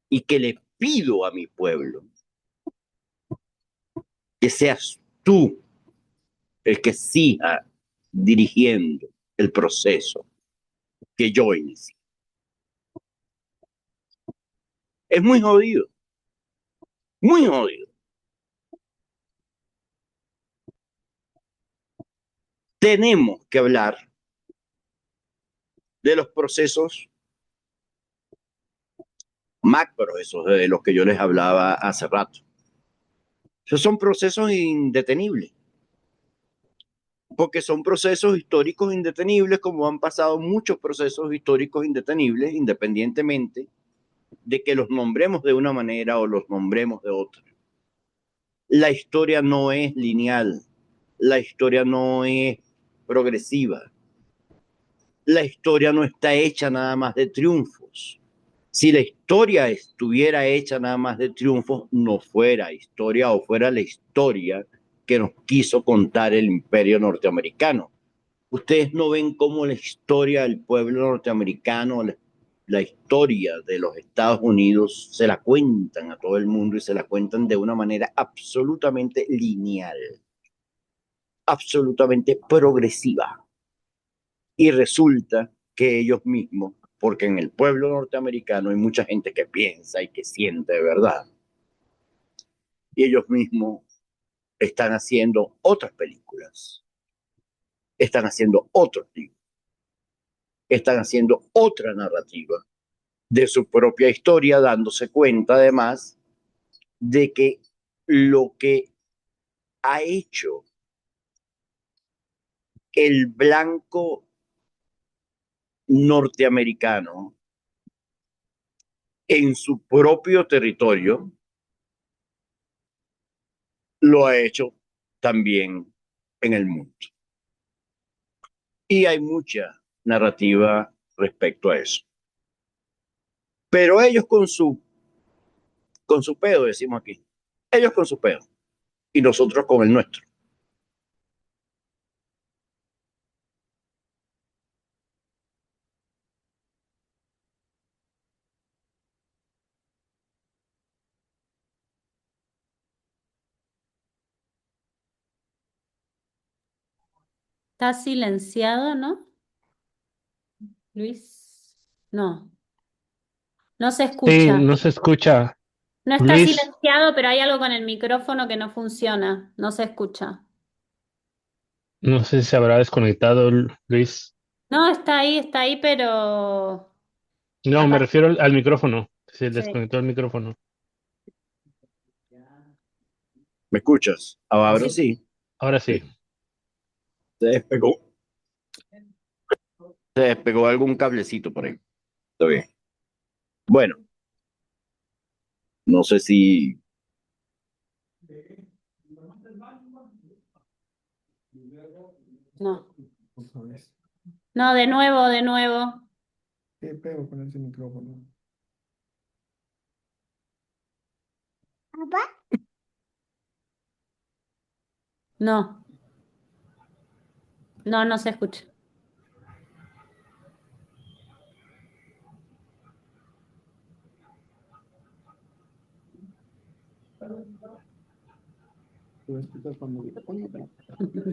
y que le pido a mi pueblo que seas tú el que siga dirigiendo el proceso que yo inicié. Es muy jodido, muy jodido. Tenemos que hablar de los procesos macros, esos de los que yo les hablaba hace rato. Esos son procesos indetenibles, porque son procesos históricos indetenibles, como han pasado muchos procesos históricos indetenibles, independientemente de que los nombremos de una manera o los nombremos de otra. La historia no es lineal, la historia no es progresiva, la historia no está hecha nada más de triunfos. Si la historia estuviera hecha nada más de triunfos, no fuera historia o fuera la historia que nos quiso contar el imperio norteamericano. Ustedes no ven cómo la historia del pueblo norteamericano, la historia de los Estados Unidos, se la cuentan a todo el mundo y se la cuentan de una manera absolutamente lineal, absolutamente progresiva. Y resulta que ellos mismos, porque en el pueblo norteamericano hay mucha gente que piensa y que siente de verdad, y ellos mismos están haciendo otras películas, están haciendo otros libros, están haciendo otra narrativa de su propia historia, dándose cuenta además de que lo que ha hecho el blanco norteamericano en su propio territorio, lo ha hecho también en el mundo. Y hay mucha narrativa respecto a eso. Pero ellos con su pedo, decimos aquí, ellos con su pedo y nosotros con el nuestro. Está silenciado, ¿no? Luis. No, no se Sí, escucha. no se escucha. No está Luis, silenciado, pero hay algo con el micrófono que no funciona. No se escucha. no sé si se habrá desconectado, Luis. No, está ahí, pero No, me aparte, refiero al micrófono. Se sí. desconectó el micrófono. ¿Me escuchas? Ahora Sí. sí. Ahora sí. Se despegó. Se despegó algún cablecito por ahí. Está bien. Bueno, no sé si... No. No, de nuevo, de nuevo. ¿Qué pego con ese micrófono? No. No, no se escucha.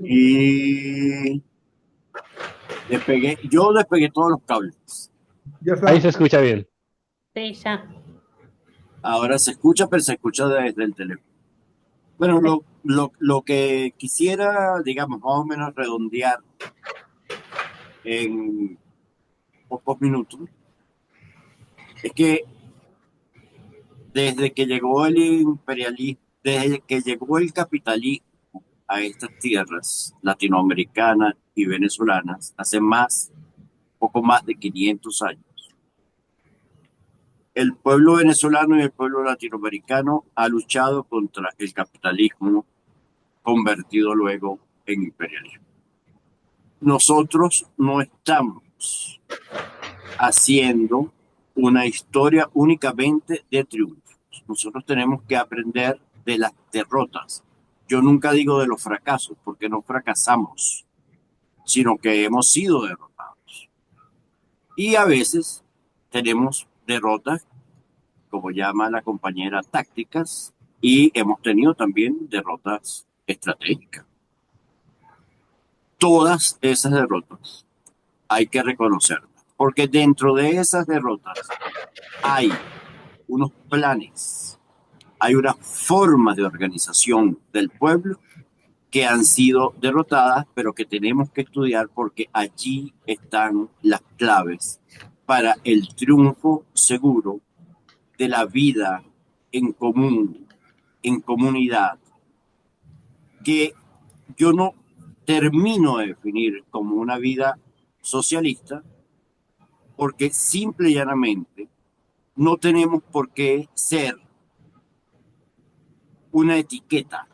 Y yo despegué todos los cables. Ya Ahí está. se escucha bien. Sí, ya. Ahora se escucha, pero se escucha desde el teléfono. Bueno, lo que quisiera, digamos, más o menos redondear en pocos minutos es que Desde que llegó el imperialismo, desde que llegó el capitalismo a estas tierras latinoamericanas y venezolanas, hace poco más de 500 años, el pueblo venezolano y el pueblo latinoamericano ha luchado contra el capitalismo convertido luego en imperialismo. Nosotros no estamos haciendo una historia únicamente de triunfos. Nosotros tenemos que aprender de las derrotas. Yo nunca digo de los fracasos, porque no fracasamos, sino que hemos sido derrotados. Y a veces tenemos derrotas, como llama la compañera, tácticas, y hemos tenido también derrotas estratégicas. Todas esas derrotas hay que reconocerlas, porque dentro de esas derrotas hay unos planes, hay unas formas de organización del pueblo que han sido derrotadas, pero que tenemos que estudiar porque allí están las claves para el triunfo seguro de la vida en común, en comunidad, que yo no termino de definir como una vida socialista, porque simple y llanamente no tenemos por qué ser una etiqueta.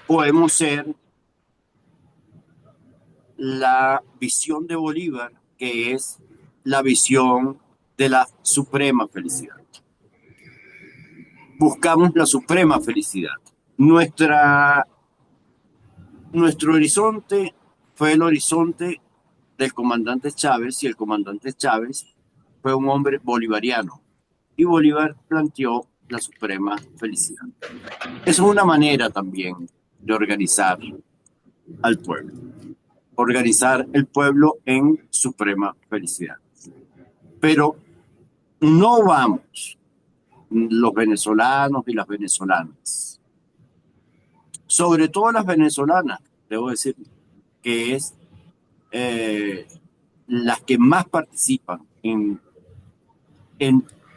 Podemos ser la visión de Bolívar, que es la visión de la suprema felicidad. Buscamos la suprema felicidad. Nuestro horizonte fue el horizonte del comandante Chávez, y el comandante Chávez fue un hombre bolivariano, y Bolívar planteó la suprema felicidad. Es una manera también de organizar al pueblo, organizar el pueblo en suprema felicidad. Pero no vamos, los venezolanos y las venezolanas, sobre todo las venezolanas, debo decir, que es las que más participan en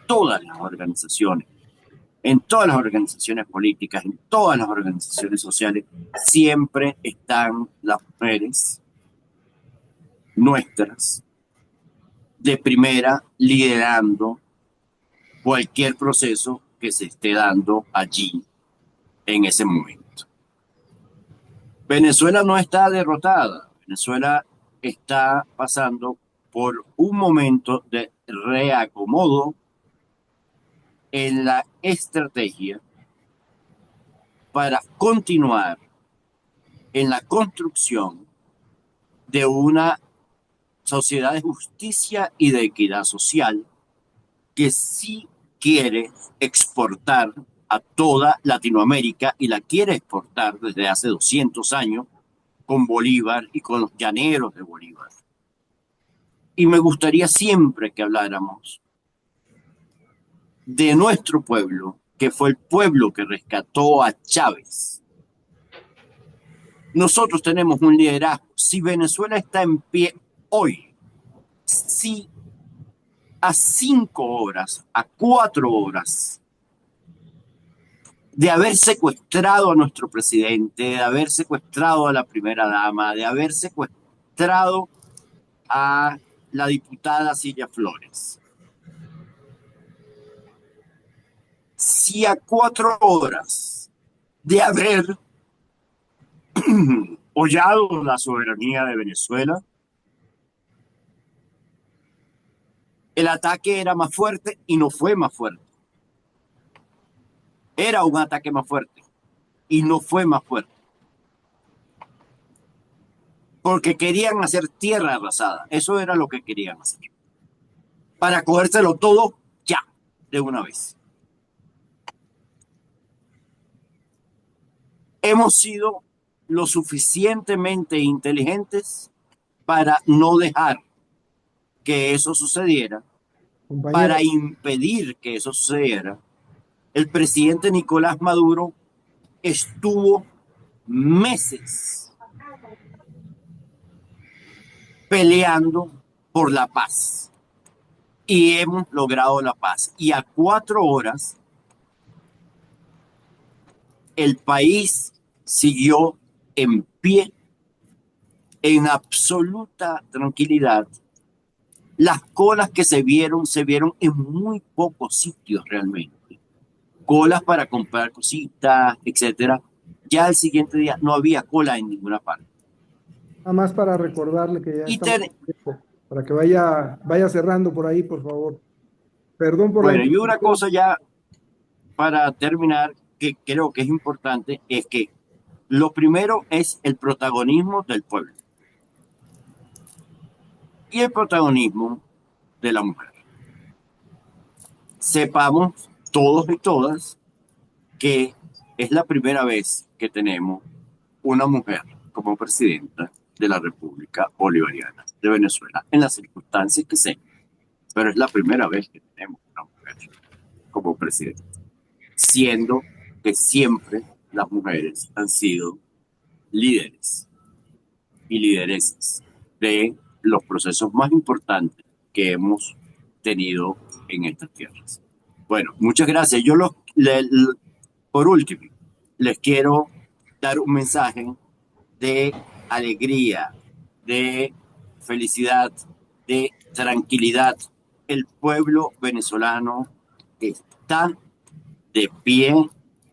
todas las organizaciones, en todas las organizaciones políticas, en todas las organizaciones sociales, siempre están las mujeres nuestras de primera liderando cualquier proceso que se esté dando allí en ese momento. Venezuela no está derrotada. Venezuela está pasando por un momento de reacomodo en la estrategia para continuar en la construcción de una sociedad de justicia y de equidad social que sí quiere exportar a toda Latinoamérica, y la quiere exportar desde hace 200 años con Bolívar y con los llaneros de Bolívar. Y me gustaría siempre que habláramos de nuestro pueblo, que fue el pueblo que rescató a Chávez. Nosotros tenemos un liderazgo. Si Venezuela está en pie hoy, si a 5 horas, a 4 horas de haber secuestrado a nuestro presidente, de haber secuestrado a la primera dama, de haber secuestrado a la diputada Cilia Flores, si a 4 horas de haber hollado la soberanía de Venezuela, el ataque era más fuerte y no fue más fuerte. Era un ataque más fuerte y no fue más fuerte. Porque querían hacer tierra arrasada. Eso era lo que querían hacer. Para cogérselo todo ya, de una vez. Hemos sido lo suficientemente inteligentes para no dejar que eso sucediera, para impedir que eso sucediera. El presidente Nicolás Maduro estuvo meses peleando por la paz. y hemos logrado la paz. Y a 4 horas, el país siguió en pie, en absoluta tranquilidad. Las colas que se vieron en muy pocos sitios realmente. Colas para comprar cositas, etcétera. Ya el siguiente día no había cola en ninguna parte. Nada más para recordarle que ya Y estamos en tiempo, para que vaya cerrando por ahí, por favor. Perdón por la bueno, y una interrupción. cosa ya para terminar, que creo que es importante, es que lo primero es el protagonismo del pueblo y el protagonismo de la mujer. Sepamos todos y todas que es la primera vez que tenemos una mujer como presidenta de la República Bolivariana de Venezuela, en las circunstancias que sea, pero es la primera vez que tenemos una mujer como presidenta, siendo que siempre las mujeres han sido líderes y lideresas de los procesos más importantes que hemos tenido en estas tierras. Bueno, muchas gracias. Por último, les quiero dar un mensaje de alegría, de felicidad, de tranquilidad. El pueblo venezolano está de pie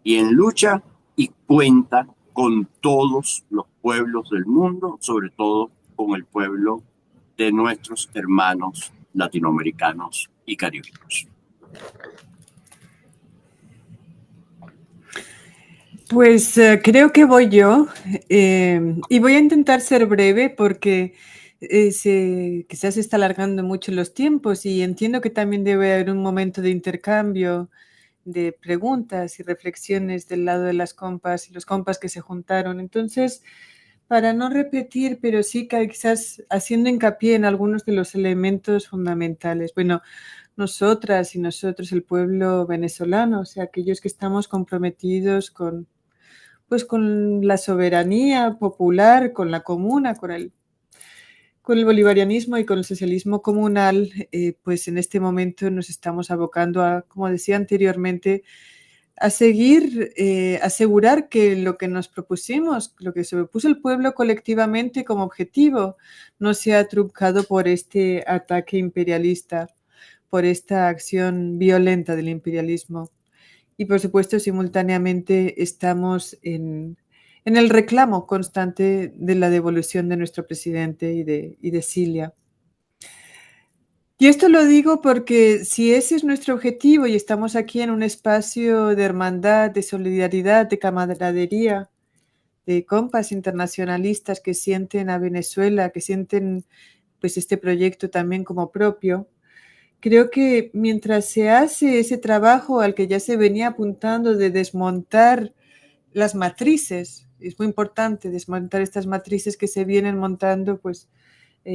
y en lucha y cuenta con todos los pueblos del mundo, sobre todo con el pueblo de nuestros hermanos latinoamericanos y caribeños. Pues creo que voy yo y voy a intentar ser breve porque quizás se está alargando mucho los tiempos y entiendo que también debe haber un momento de intercambio de preguntas y reflexiones del lado de las compas y los compas que se juntaron. Entonces, para no repetir, pero sí que quizás haciendo hincapié en algunos de los elementos fundamentales. Bueno, nosotras y nosotros, el pueblo venezolano, o sea, aquellos que estamos comprometidos con la soberanía popular, con la comuna, con el bolivarianismo y con el socialismo comunal, pues en este momento nos estamos abocando a, como decía anteriormente, a seguir, asegurar que lo que nos propusimos, lo que se propuso el pueblo colectivamente como objetivo, no sea truncado por este ataque imperialista, por esta acción violenta del imperialismo. Y por supuesto, simultáneamente estamos en el reclamo constante de la devolución de nuestro presidente y de Cilia. Y esto lo digo porque si ese es nuestro objetivo y estamos aquí en un espacio de hermandad, de solidaridad, de camaradería, de compas internacionalistas que sienten a Venezuela, que sienten pues este proyecto también como propio, creo que mientras se hace ese trabajo al que ya se venía apuntando de desmontar las matrices, es muy importante desmontar estas matrices que se vienen montando, pues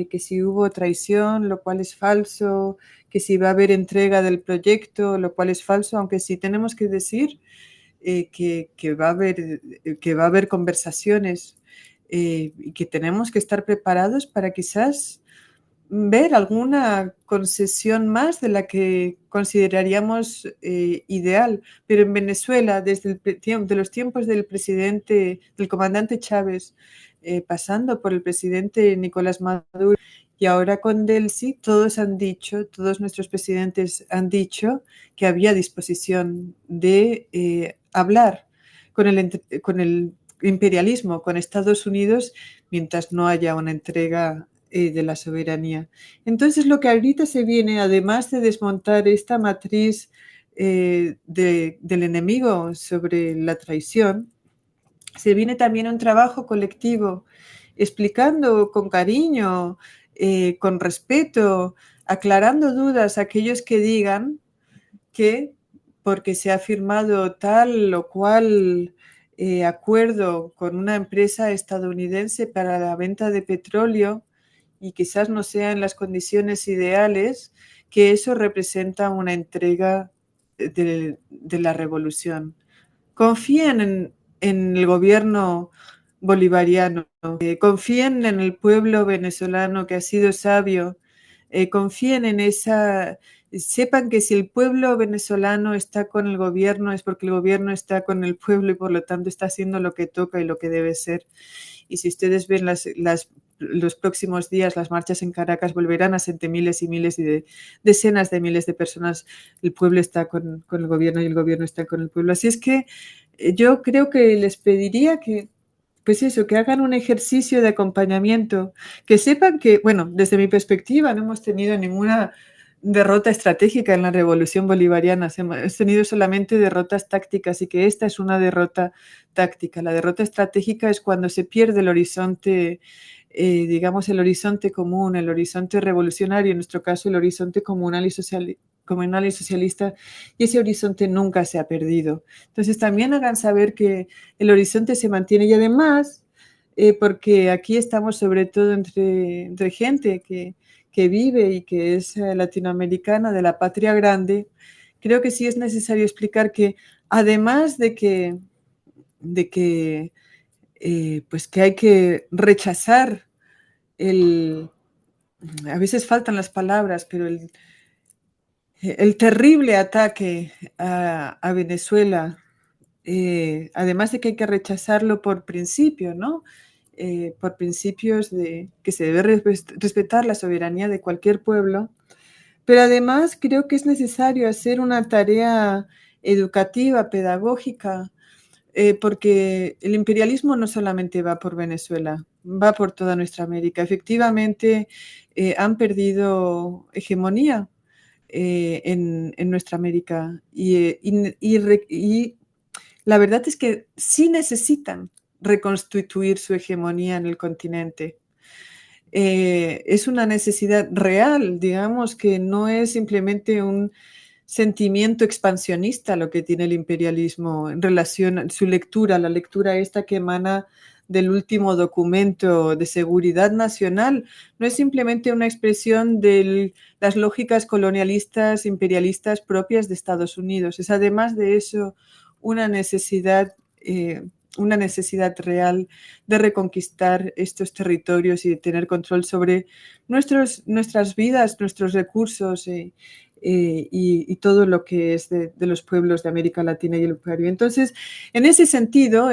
que si hubo traición, lo cual es falso, que si va a haber entrega del proyecto, lo cual es falso, aunque sí tenemos que decir que va a haber conversaciones y que tenemos que estar preparados para quizás ver alguna concesión más de la que consideraríamos ideal. Pero en Venezuela, desde de los tiempos del comandante Chávez, pasando por el presidente Nicolás Maduro y ahora con Delcy, todos nuestros presidentes han dicho que había disposición de hablar con el imperialismo, con Estados Unidos, mientras no haya una entrega de la soberanía. Entonces, lo que ahorita se viene, además de desmontar esta matriz del enemigo sobre la traición, se viene también un trabajo colectivo explicando con cariño, con respeto, aclarando dudas a aquellos que digan que porque se ha firmado tal o cual acuerdo con una empresa estadounidense para la venta de petróleo y quizás no sea en las condiciones ideales, que eso representa una entrega de la revolución. Confíen en el gobierno bolivariano, confíen en el pueblo venezolano que ha sido sabio confíen en esa, sepan que si el pueblo venezolano está con el gobierno es porque el gobierno está con el pueblo y por lo tanto está haciendo lo que toca y lo que debe ser. Y si ustedes ven los próximos días, las marchas en Caracas volverán a ser de miles y miles y de decenas de miles de personas. El pueblo está con el gobierno y el gobierno está con el pueblo. Así es que yo creo que les pediría que, pues eso, que hagan un ejercicio de acompañamiento, que sepan que, bueno, desde mi perspectiva no hemos tenido ninguna derrota estratégica en la revolución bolivariana, hemos tenido solamente derrotas tácticas y que esta es una derrota táctica. La derrota estratégica es cuando se pierde el horizonte, digamos, el horizonte común, el horizonte revolucionario, en nuestro caso el horizonte comunal y socialista, y ese horizonte nunca se ha perdido. Entonces también hagan saber que el horizonte se mantiene y además, porque aquí estamos sobre todo entre gente que vive y que es latinoamericana de la patria grande, creo que sí es necesario explicar que además de que pues que hay que rechazar a veces faltan las palabras, pero el terrible ataque a Venezuela, además de que hay que rechazarlo por principio, ¿no? Por principios de que se debe respetar la soberanía de cualquier pueblo, pero además creo que es necesario hacer una tarea educativa, pedagógica, porque el imperialismo no solamente va por Venezuela, va por toda nuestra América. Efectivamente, han perdido hegemonía en nuestra América y la verdad es que sí necesitan reconstituir su hegemonía en el continente. Es una necesidad real, digamos que no es simplemente un sentimiento expansionista lo que tiene el imperialismo en relación a su lectura, la lectura esta que emana del último documento de seguridad nacional, no es simplemente una expresión de las lógicas colonialistas, imperialistas propias de Estados Unidos, es además de eso una necesidad real de reconquistar estos territorios y de tener control sobre nuestras vidas, nuestros recursos y todo lo que es de los pueblos de América Latina y el Caribe. Entonces, en ese sentido,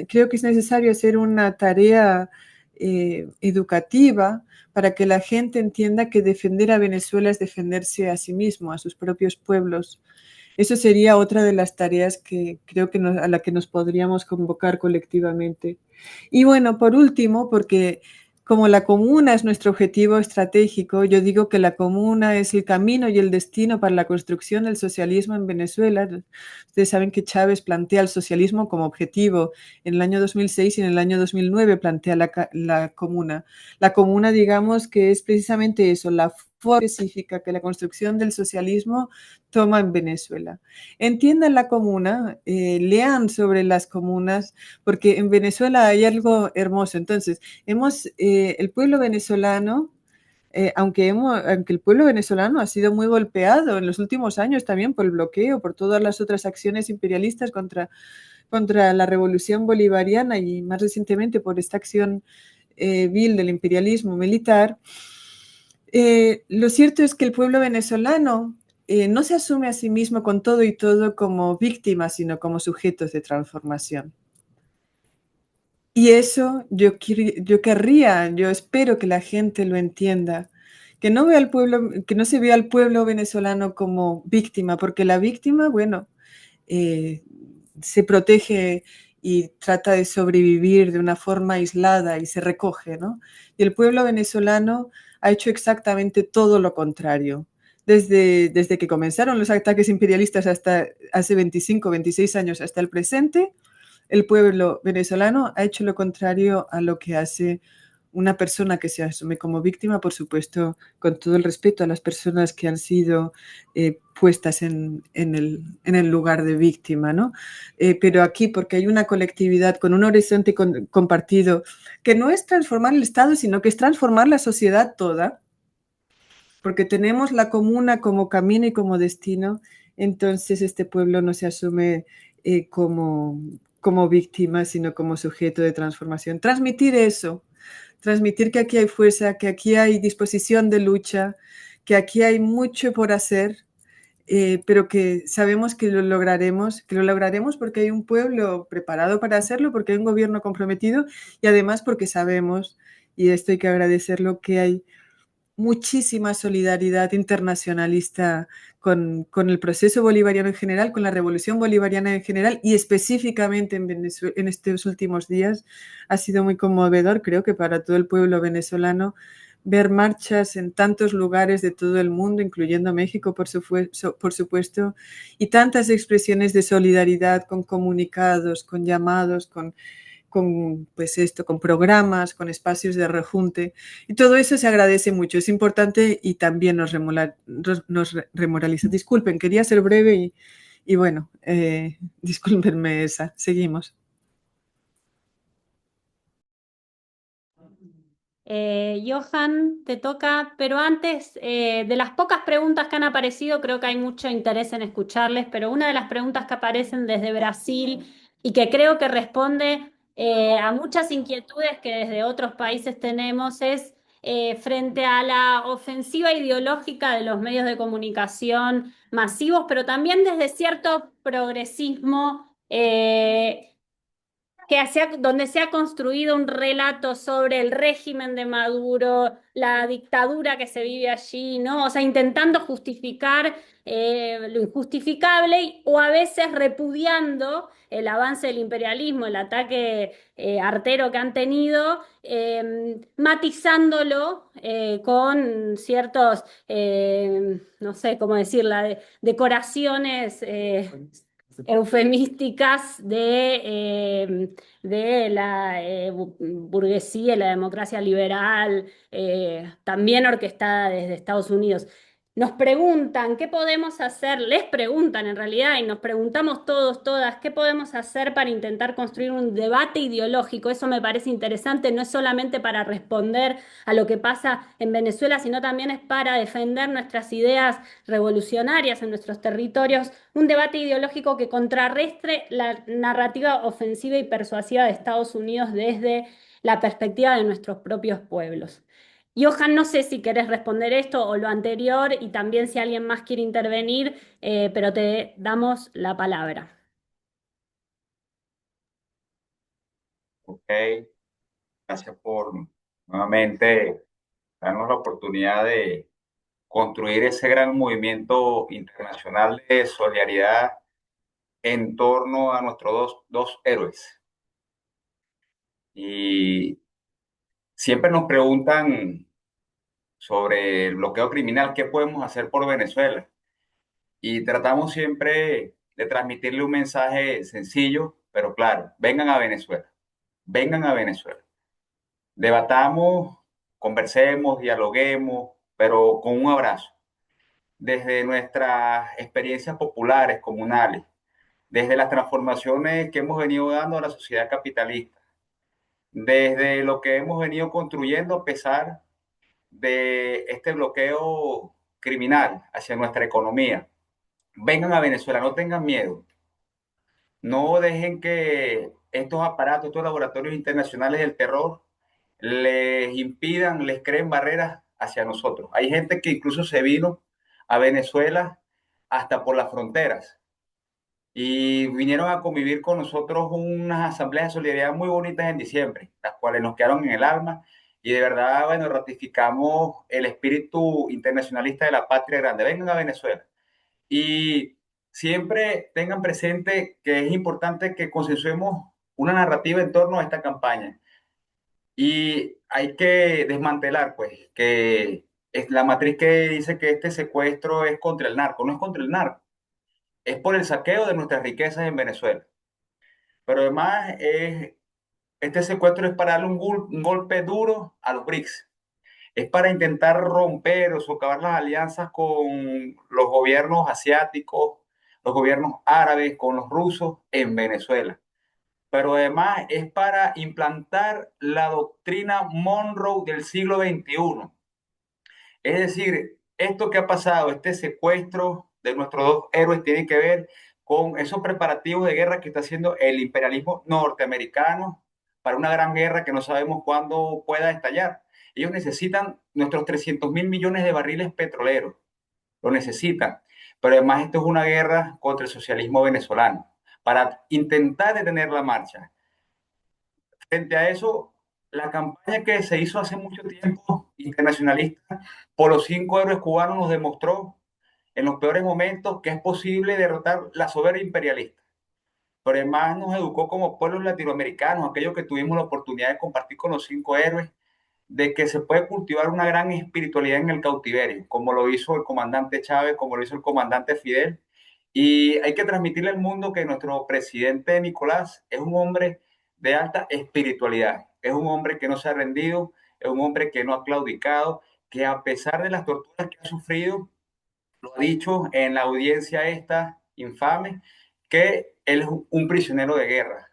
creo que es necesario hacer una tarea educativa para que la gente entienda que defender a Venezuela es defenderse a sí mismo, a sus propios pueblos. Eso sería otra de las tareas que creo que a la que nos podríamos convocar colectivamente. Y bueno, por último, porque como la comuna es nuestro objetivo estratégico, yo digo que la comuna es el camino y el destino para la construcción del socialismo en Venezuela. Ustedes saben que Chávez plantea el socialismo como objetivo. En el año 2006 y en el año 2009 plantea la comuna. La comuna, digamos, que es precisamente eso, la forma específica que la construcción del socialismo toma en Venezuela. Entiendan la comuna, lean sobre las comunas, porque en Venezuela hay algo hermoso. Entonces, el pueblo venezolano, aunque el pueblo venezolano ha sido muy golpeado en los últimos años también por el bloqueo, por todas las otras acciones imperialistas contra la revolución bolivariana y más recientemente por esta acción vil del imperialismo militar, lo cierto es que el pueblo venezolano no se asume a sí mismo con todo y todo como víctima, sino como sujetos de transformación. Y eso yo espero que la gente lo entienda, que no se vea al pueblo venezolano como víctima, porque la víctima, bueno, se protege y trata de sobrevivir de una forma aislada y se recoge, ¿no? Y el pueblo venezolano ha hecho exactamente todo lo contrario. Desde que comenzaron los ataques imperialistas hasta hace 25, 26 años hasta el presente, el pueblo venezolano ha hecho lo contrario a lo que hace una persona que se asume como víctima, por supuesto, con todo el respeto a las personas que han sido puestas en el lugar de víctima, ¿no? Pero aquí, porque hay una colectividad con un horizonte compartido, que no es transformar el Estado, sino que es transformar la sociedad toda, porque tenemos la comuna como camino y como destino, entonces este pueblo no se asume como víctima, sino como sujeto de transformación. Transmitir eso, transmitir que aquí hay fuerza, que aquí hay disposición de lucha, que aquí hay mucho por hacer, pero que sabemos que lo lograremos porque hay un pueblo preparado para hacerlo, porque hay un gobierno comprometido y además porque sabemos, y esto hay que agradecerlo, que hay muchísima solidaridad internacionalista con el proceso bolivariano en general, con la revolución bolivariana en general y específicamente en Venezuela, en estos últimos días. Ha sido muy conmovedor, creo que para todo el pueblo venezolano, ver marchas en tantos lugares de todo el mundo, incluyendo México, por supuesto, y tantas expresiones de solidaridad con comunicados, con llamados, con pues esto, con programas, con espacios de rejunte, y todo eso se agradece mucho, es importante y también nos remoraliza. Disculpen, quería ser breve y bueno, discúlpenme esa, seguimos. Johan, te toca, pero antes de las pocas preguntas que han aparecido, creo que hay mucho interés en escucharles, pero una de las preguntas que aparecen desde Brasil y que creo que responde a muchas inquietudes que desde otros países tenemos es frente a la ofensiva ideológica de los medios de comunicación masivos, pero también desde cierto progresismo. Donde se ha construido un relato sobre el régimen de Maduro, la dictadura que se vive allí, ¿no? O sea, intentando justificar lo injustificable o a veces repudiando el avance del imperialismo, el ataque artero que han tenido, matizándolo con ciertos, no sé cómo decirla, decoraciones eufemísticas de la burguesía y la democracia liberal, también orquestada desde Estados Unidos. Nos preguntan qué podemos hacer, les preguntan en realidad, y nos preguntamos todos, todas, qué podemos hacer para intentar construir un debate ideológico. Eso me parece interesante, no es solamente para responder a lo que pasa en Venezuela, sino también es para defender nuestras ideas revolucionarias en nuestros territorios, un debate ideológico que contrarrestre la narrativa ofensiva y persuasiva de Estados Unidos desde la perspectiva de nuestros propios pueblos. Johan, no sé si querés responder esto o lo anterior y también si alguien más quiere intervenir, pero te damos la palabra. Ok, gracias por nuevamente darnos la oportunidad de construir ese gran movimiento internacional de solidaridad en torno a nuestros dos héroes. Y siempre nos preguntan sobre el bloqueo criminal, ¿qué podemos hacer por Venezuela? Y tratamos siempre de transmitirle un mensaje sencillo, pero claro, vengan a Venezuela, vengan a Venezuela. Debatamos, conversemos, dialoguemos, pero con un abrazo. Desde nuestras experiencias populares, comunales, desde las transformaciones que hemos venido dando a la sociedad capitalista, desde lo que hemos venido construyendo a pesar de este bloqueo criminal hacia nuestra economía. Vengan a Venezuela, no tengan miedo. No dejen que estos aparatos, estos laboratorios internacionales del terror les impidan, les creen barreras hacia nosotros. Hay gente que incluso se vino a Venezuela hasta por las fronteras y vinieron a convivir con nosotros unas asambleas de solidaridad muy bonitas en diciembre, las cuales nos quedaron en el alma y de verdad, bueno, ratificamos el espíritu internacionalista de la patria grande. Vengan a Venezuela y siempre tengan presente que es importante que consensuemos una narrativa en torno a esta campaña y hay que desmantelar, pues, que es la matriz que dice que este secuestro es contra el narco. No es contra el narco, es por el saqueo de nuestras riquezas en Venezuela. Pero además, este secuestro es para darle un golpe duro a los BRICS. Es para intentar romper o socavar las alianzas con los gobiernos asiáticos, los gobiernos árabes, con los rusos en Venezuela. Pero además es para implantar la doctrina Monroe del siglo XXI. Es decir, esto que ha pasado, este secuestro de nuestros dos héroes, tiene que ver con esos preparativos de guerra que está haciendo el imperialismo norteamericano para una gran guerra que no sabemos cuándo pueda estallar. Ellos necesitan nuestros 300.000 millones de barriles petroleros, lo necesitan. Pero además esto es una guerra contra el socialismo venezolano, para intentar detener la marcha. Frente a eso, la campaña que se hizo hace mucho tiempo, internacionalista, por los 5 héroes cubanos, nos demostró en los peores momentos que es posible derrotar la soberbia imperialista. Pero además nos educó como pueblos latinoamericanos, aquellos que tuvimos la oportunidad de compartir con los 5 héroes, de que se puede cultivar una gran espiritualidad en el cautiverio, como lo hizo el comandante Chávez, como lo hizo el comandante Fidel. Y hay que transmitirle al mundo que nuestro presidente Nicolás es un hombre de alta espiritualidad, es un hombre que no se ha rendido, es un hombre que no ha claudicado, que a pesar de las torturas que ha sufrido, lo ha dicho en la audiencia esta infame, que él es un prisionero de guerra,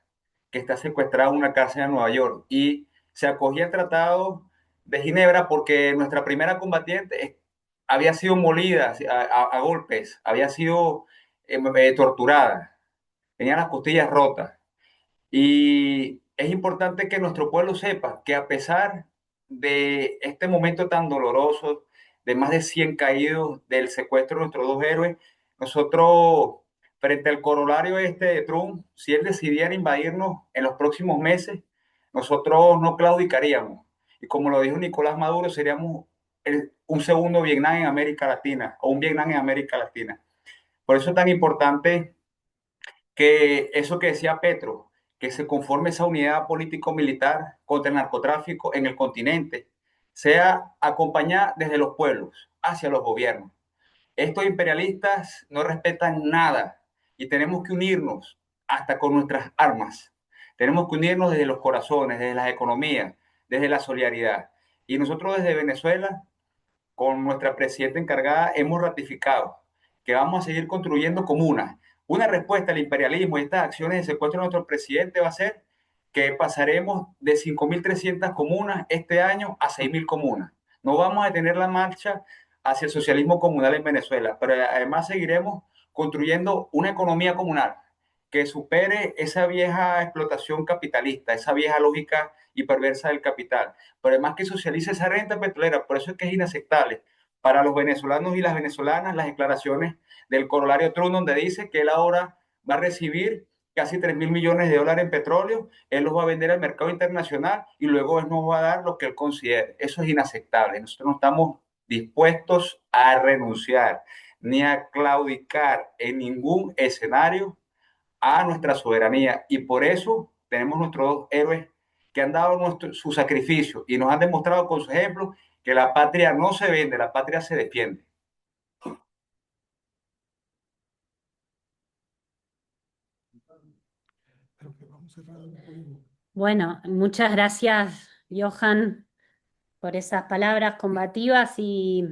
que está secuestrado en una cárcel en Nueva York y se acogía al Tratado de Ginebra porque nuestra primera combatiente había sido molida a golpes, había sido torturada, tenía las costillas rotas. Y es importante que nuestro pueblo sepa que a pesar de este momento tan doloroso, de más de 100 caídos, del secuestro de nuestros 2 héroes, nosotros, frente al corolario este de Trump, si él decidiera invadirnos en los próximos meses, nosotros no claudicaríamos. Y como lo dijo Nicolás Maduro, seríamos un segundo Vietnam en América Latina, o un Vietnam en América Latina. Por eso es tan importante que eso que decía Petro, que se conforme esa unidad político-militar contra el narcotráfico en el continente, sea acompañada desde los pueblos hacia los gobiernos. Estos imperialistas no respetan nada y tenemos que unirnos hasta con nuestras armas. Tenemos que unirnos desde los corazones, desde las economías, desde la solidaridad. Y nosotros desde Venezuela, con nuestra presidenta encargada, hemos ratificado que vamos a seguir construyendo comunas. Una respuesta al imperialismo y estas acciones de secuestro de nuestro presidente va a ser que pasaremos de 5.300 comunas este año a 6.000 comunas. No vamos a detener la marcha hacia el socialismo comunal en Venezuela, pero además seguiremos construyendo una economía comunal que supere esa vieja explotación capitalista, esa vieja lógica y perversa del capital, pero además que socialice esa renta petrolera. Por eso es que es inaceptable para los venezolanos y las venezolanas las declaraciones del corolario Trump, donde dice que él ahora va a recibir casi 3.000 millones de dólares en petróleo, él los va a vender al mercado internacional y luego él nos va a dar lo que él considere. Eso es inaceptable. Nosotros no estamos dispuestos a renunciar ni a claudicar en ningún escenario a nuestra soberanía, y por eso tenemos nuestros 2 héroes que han dado su sacrificio y nos han demostrado con su ejemplo que la patria no se vende, la patria se defiende. Bueno, muchas gracias, Johan, por esas palabras combativas y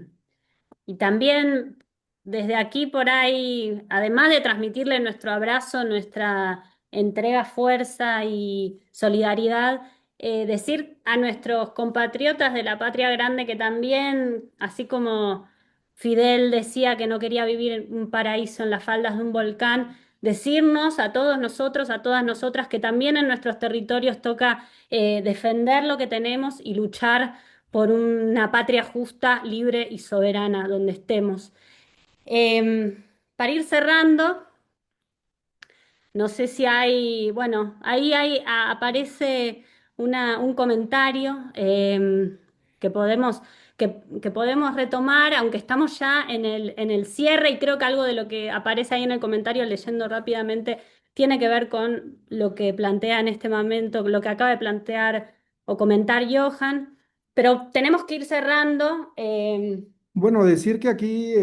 también desde aquí por ahí, además de transmitirle nuestro abrazo, nuestra entrega, fuerza y solidaridad, decir a nuestros compatriotas de la patria grande que también, así como Fidel decía que no quería vivir en un paraíso en las faldas de un volcán, decirnos a todos nosotros, a todas nosotras, que también en nuestros territorios toca defender lo que tenemos y luchar por una patria justa, libre y soberana donde estemos. Para ir cerrando, no sé si hay, bueno, ahí aparece un comentario que podemos, que podemos retomar, aunque estamos ya en el cierre, y creo que algo de lo que aparece ahí en el comentario, leyendo rápidamente, tiene que ver con lo que plantea en este momento, lo que acaba de plantear o comentar Johan, pero tenemos que ir cerrando. Bueno, decir que aquí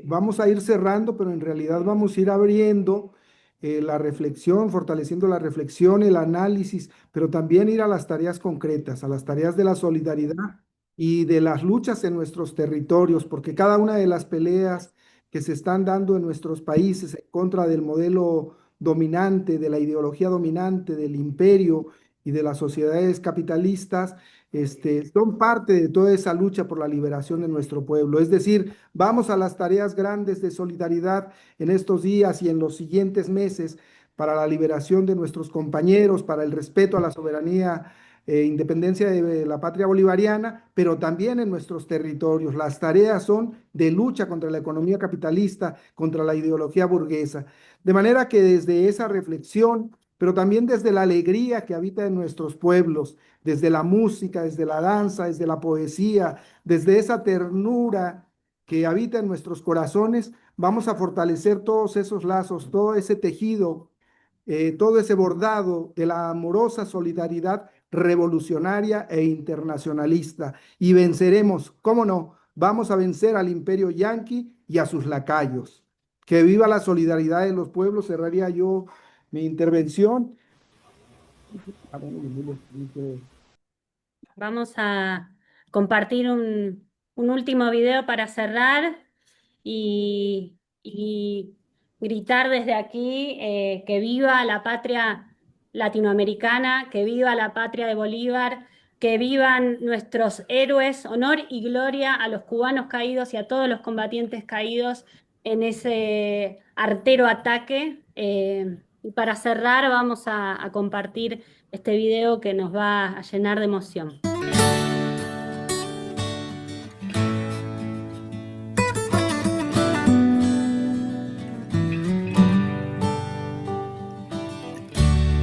vamos a ir cerrando, pero en realidad vamos a ir abriendo la reflexión, fortaleciendo la reflexión, el análisis, pero también ir a las tareas concretas, a las tareas de la solidaridad y de las luchas en nuestros territorios, porque cada una de las peleas que se están dando en nuestros países en contra del modelo dominante, de la ideología dominante, del imperio y de las sociedades capitalistas, son parte de toda esa lucha por la liberación de nuestro pueblo. Es decir, vamos a las tareas grandes de solidaridad en estos días y en los siguientes meses para la liberación de nuestros compañeros, para el respeto a la soberanía e independencia de la patria bolivariana, pero también en nuestros territorios. Las tareas son de lucha contra la economía capitalista, contra la ideología burguesa. De manera que desde esa reflexión, pero también desde la alegría que habita en nuestros pueblos, desde la música, desde la danza, desde la poesía, desde esa ternura que habita en nuestros corazones, vamos a fortalecer todos esos lazos, todo ese tejido, todo ese bordado de la amorosa solidaridad revolucionaria e internacionalista. Y venceremos, ¿cómo no? Vamos a vencer al imperio yanqui y a sus lacayos. Que viva la solidaridad de los pueblos, cerraría yo mi intervención. Vamos a compartir un último video para cerrar y gritar desde aquí que viva la patria latinoamericana, que viva la patria de Bolívar, que vivan nuestros héroes, honor y gloria a los cubanos caídos y a todos los combatientes caídos en ese artero ataque. Y para cerrar vamos a compartir este video que nos va a llenar de emoción.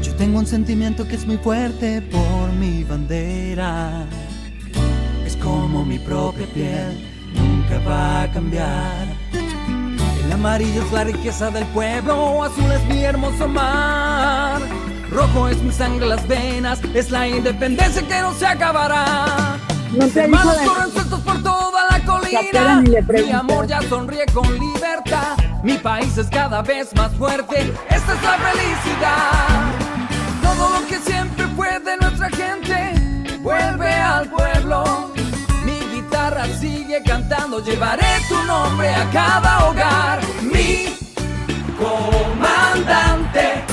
Yo tengo un sentimiento que es muy fuerte por mi bandera. Es como mi propia piel, nunca va a cambiar. El amarillo es la riqueza del pueblo, azul es mi hermoso mar. Rojo es mi sangre, las venas, es la independencia que no se acabará. Mis hermanos corren sueltos por toda la colina. Mi amor ya sonríe con libertad. Mi país es cada vez más fuerte. Esta es la felicidad. Todo lo que siempre fue de nuestra gente vuelve al pueblo. Mi guitarra sigue cantando. Llevaré tu nombre a cada hogar. Mi comandante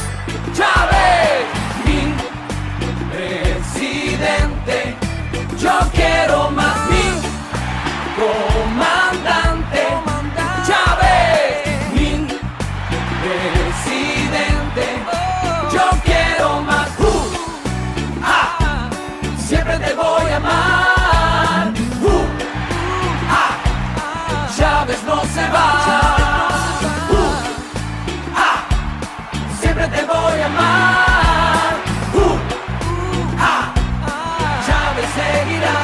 Chávez, mi presidente. Yo quiero más. Mi comandante Chávez, mi presidente. Yo quiero más. Siempre te voy a amar. Chávez no se va. Siempre te voy a amar. Chávez seguirá.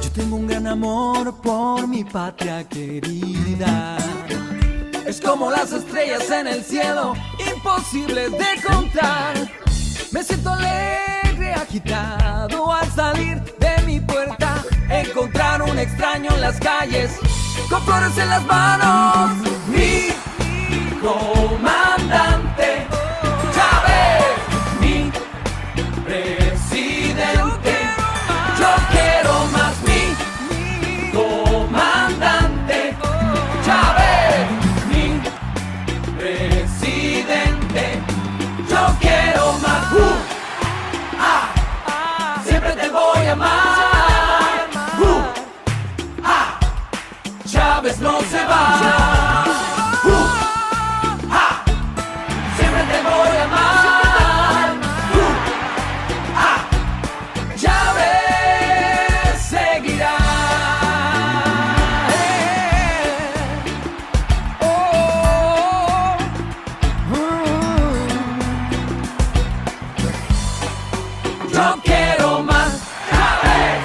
Yo tengo un gran amor por mi patria querida. Es como las estrellas en el cielo, imposibles de contar. Me siento alegre, agitado al salir de mi puerta. Encontrar un extraño en las calles, con flores en las manos. Mi comandante Chávez, mi presidente. Yo quiero más. Mi comandante Chávez, mi presidente. Yo quiero más. Siempre te voy a amar. Chávez no se va. Siempre te voy a amar. Chávez seguirá. Yo quiero más. Chávez.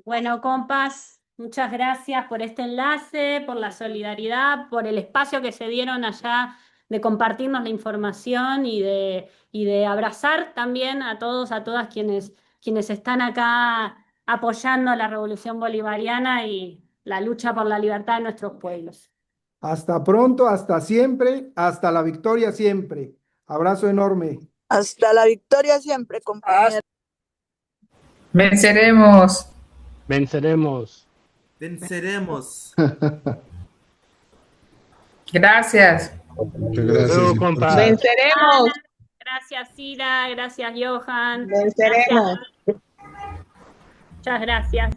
Bueno, compas, muchas gracias por este enlace, por la solidaridad, por el espacio que se dieron allá de compartirnos la información y de abrazar también a todos, a todas quienes están acá apoyando la Revolución Bolivariana y la lucha por la libertad de nuestros pueblos. Hasta pronto, hasta siempre, hasta la victoria siempre. Abrazo enorme. Hasta la victoria siempre, compañeros. Venceremos. Venceremos. Venceremos. Gracias. Luego, compa. Venceremos. Gracias, Cira. Gracias, Johan. Venceremos. Muchas gracias.